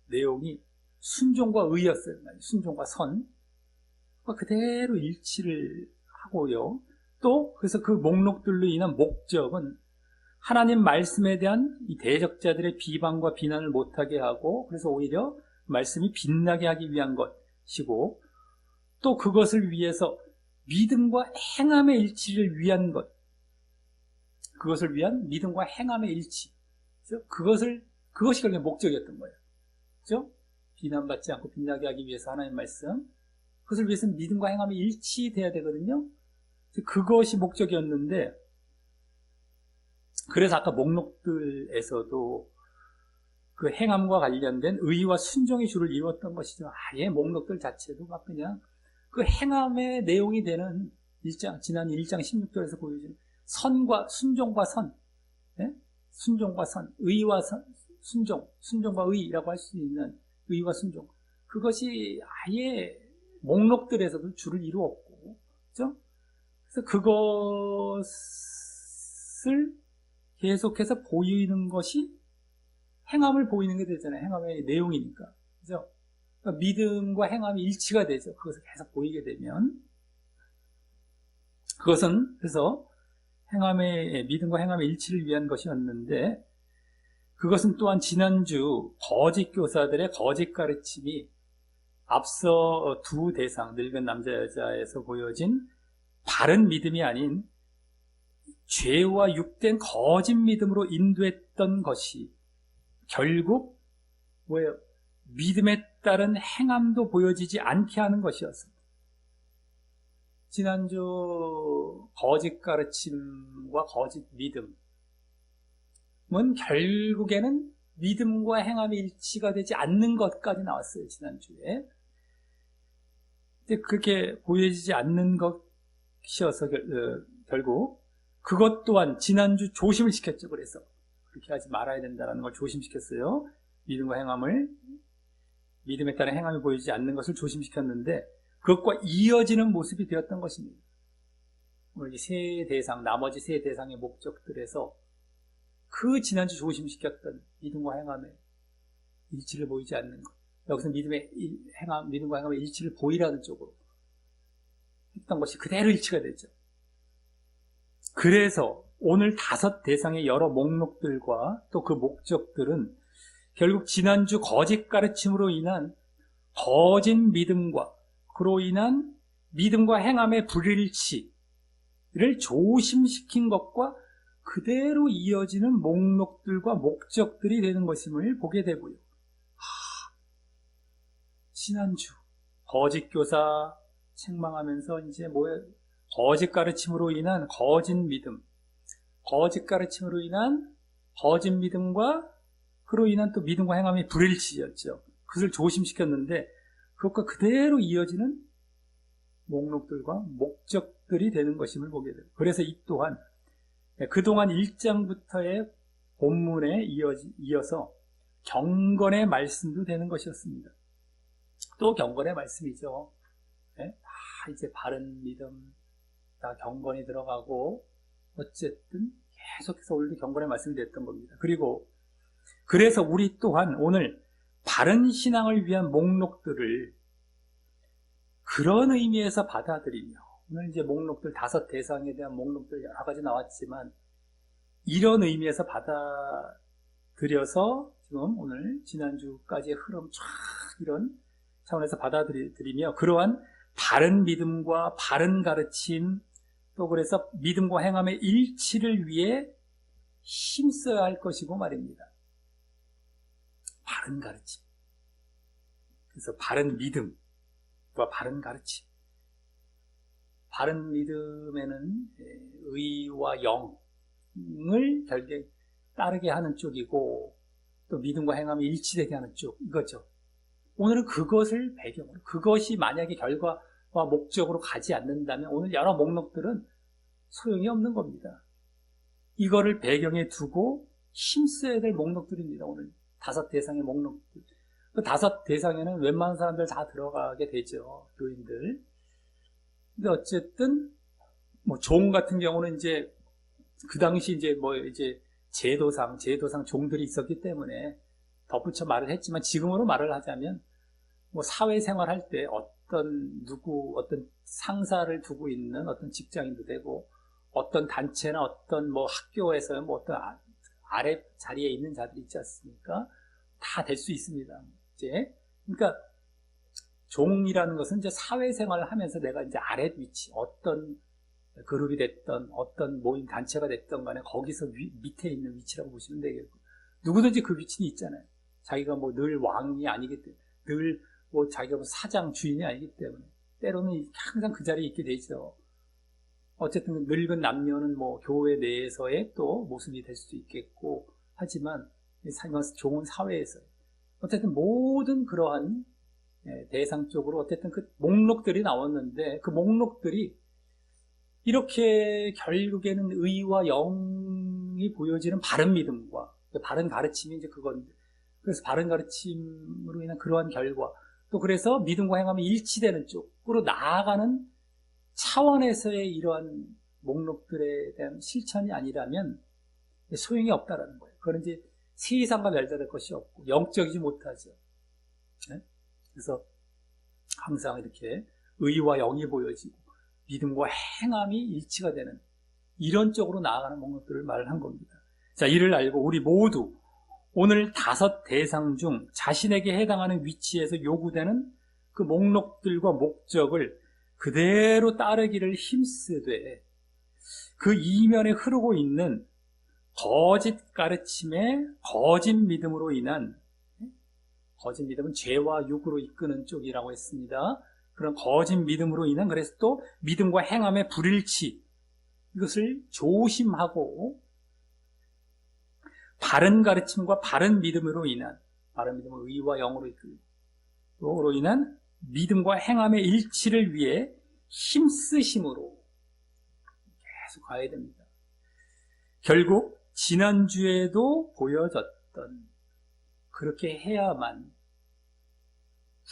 내용이 순종과 의였어요. 순종과 선과 그대로 일치를 하고요. 또 그래서 그 목록들로 인한 목적은 하나님 말씀에 대한 이 대적자들의 비방과 비난을 못하게 하고, 그래서 오히려 말씀이 빛나게 하기 위한 것이고, 또 그것을 위해서 믿음과 행함의 일치를 위한 것, 그것을 위한 믿음과 행함의 일치, 그것이 결국 목적이었던 거예요. 그죠? 비난받지 않고 빛나게 하기 위해서 하나님 말씀, 그것을 위해서는 믿음과 행함이 일치돼야 되거든요. 그것이 목적이었는데, 그래서 아까 목록들에서도 그 행함과 관련된 의와 순종의 주를 이루었던 것이죠. 아예 목록들 자체도 막 그냥 그 행함의 내용이 되는 지난 1장 16절에서 보여주는 순종과 선, 네? 순종과 선, 의와 순종과 의라고 할 수 있는 의와 순종. 그것이 아예 목록들에서도 주를 이루었고, 그죠? 그래서 그것을 계속해서 보이는 것이 행함을 보이는 게 되잖아요. 행함의 내용이니까. 그죠? 그러니까 믿음과 행함이 일치가 되죠. 그것을 계속 보이게 되면. 그것은 그래서 믿음과 행함의 일치를 위한 것이었는데, 그것은 또한 지난주 거짓 교사들의 거짓 가르침이 앞서 두 대상, 늙은 남자 여자에서 보여진 바른 믿음이 아닌 죄와 육된 거짓 믿음으로 인도했던 것이 결국 뭐예요? 믿음에 따른 행함도 보여지지 않게 하는 것이었습니다. 지난주 거짓 가르침과 거짓 믿음은 결국에는 믿음과 행함이 일치가 되지 않는 것까지 나왔어요. 지난주에. 근데 그렇게 보여지지 않는 것, 시켜서 결국 그것 또한 지난주 조심을 시켰죠. 그래서 그렇게 하지 말아야 된다는 걸 조심시켰어요. 믿음과 행함을, 믿음에 따른 행함이 보이지 않는 것을 조심시켰는데 그것과 이어지는 모습이 되었던 것입니다. 오늘 이 세 대상, 나머지 세 대상의 목적들에서 그 지난주 조심시켰던 믿음과 행함의 일치를 보이지 않는 것, 여기서 믿음과 행함의 일치를 보이라는 쪽으로 했던 것이 그대로 일치가 되죠. 그래서 오늘 5 대상의 여러 목록들과 또 그 목적들은 결국 지난주 거짓 가르침으로 인한 거짓 믿음과 그로 인한 믿음과 행함의 불일치를 조심시킨 것과 그대로 이어지는 목록들과 목적들이 되는 것임을 보게 되고요. 지난주 거짓 교사 책망하면서 이제 거짓 가르침으로 인한 거짓 믿음, 거짓 가르침으로 인한 거짓 믿음과 그로 인한 또 믿음과 행함의 불일치였죠. 그것을 조심시켰는데 그것과 그대로 이어지는 목록들과 목적들이 되는 것임을 보게 돼요. 그래서 이 또한 그동안 1장부터의 본문에 이어서 경건의 말씀도 되는 것이었습니다. 또 경건의 말씀이죠. 다 이제 바른 믿음, 다 경건이 들어가고 어쨌든 계속해서 오늘도 경건의 말씀이 됐던 겁니다. 그래서 우리 또한 오늘 바른 신앙을 위한 목록들을 그런 의미에서 받아들이며, 오늘 이제 목록들 5 대상에 대한 목록들 여러 가지 나왔지만 이런 의미에서 받아들여서 지금 오늘 지난주까지의 흐름 쫙 이런 차원에서 받아들이며 그러한 바른 믿음과 바른 가르침, 또 그래서 믿음과 행함의 일치를 위해 힘써야 할 것이고 말입니다. 바른 가르침. 그래서 바른 믿음과 바른 가르침. 바른 믿음에는 의와 영을 결국에 따르게 하는 쪽이고 또 믿음과 행함이 일치되게 하는 쪽, 이거죠. 오늘은 그것을 배경으로, 그것이 만약에 결과와 목적으로 가지 않는다면 오늘 여러 목록들은 소용이 없는 겁니다. 이거를 배경에 두고 힘써야 될 목록들입니다. 오늘 5 대상의 목록들. 그 5 대상에는 웬만한 사람들 다 들어가게 되죠. 교인들. 근데 어쨌든 종 같은 경우는 이제 그 당시 이제 제도상 종들이 있었기 때문에 덧붙여 말을 했지만 지금으로 말을 하자면 사회생활 할 때 어떤 상사를 두고 있는 어떤 직장인도 되고 어떤 단체나 어떤 학교에서 어떤 아래 자리에 있는 자들이 있지 않습니까? 다 될 수 있습니다. 이제 그러니까 종이라는 것은 이제 사회생활을 하면서 내가 이제 아래 위치, 어떤 그룹이 됐던 어떤 모임 단체가 됐던 간에 거기서 밑에 있는 위치라고 보시면 되겠고, 누구든지 그 위치는 있잖아요. 자기가 늘 왕이 아니기 때문에, 늘 자기가 사장 주인이 아니기 때문에 때로는 항상 그 자리에 있게 되죠. 어쨌든 늙은 남녀는 교회 내에서의 또 모습이 될 수도 있겠고, 하지만 종은 사회에서 어쨌든 모든 그러한 대상적으로 어쨌든 그 목록들이 나왔는데 그 목록들이 이렇게 결국에는 의와 영이 보여지는 바른 믿음과 바른 가르침이 이제 그건데, 그래서 바른 가르침으로 인한 그러한 결과, 또 그래서 믿음과 행함이 일치되는 쪽으로 나아가는 차원에서의 이러한 목록들에 대한 실천이 아니라면 소용이 없다라는 거예요. 그건 이제 세상과 멸절할 것이 없고 영적이지 못하죠. 그래서 항상 이렇게 의와 영이 보여지고 믿음과 행함이 일치가 되는 이런 쪽으로 나아가는 목록들을 말을 한 겁니다. 자, 이를 알고 우리 모두 오늘 5 대상 중 자신에게 해당하는 위치에서 요구되는 그 목록들과 목적을 그대로 따르기를 힘쓰되 그 이면에 흐르고 있는 거짓 가르침의 거짓 믿음으로 인한, 거짓 믿음은 죄와 육으로 이끄는 쪽이라고 했습니다. 그런 거짓 믿음으로 인한, 그래서 또 믿음과 행함의 불일치, 이것을 조심하고 바른 가르침과 바른 믿음으로 인한, 바른 믿음은 의와 영으로 이끌고 인한 믿음과 행함의 일치를 위해 힘쓰심으로 계속 가야 됩니다. 결국 지난주에도 보여졌던 그렇게 해야만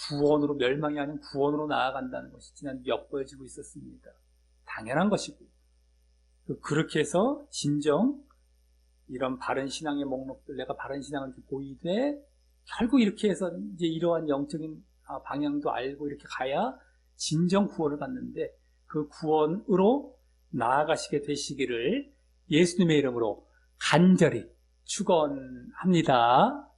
구원으로, 멸망이 아닌 구원으로 나아간다는 것이 지난주 엿보여지고 있었습니다. 당연한 것이고, 그렇게 해서 진정 이런 바른 신앙의 목록들, 내가 바른 신앙을 이렇게 보이되 결국 이렇게 해서 이제 이러한 영적인 방향도 알고 이렇게 가야 진정 구원을 받는데, 그 구원으로 나아가시게 되시기를 예수님의 이름으로 간절히 축원합니다.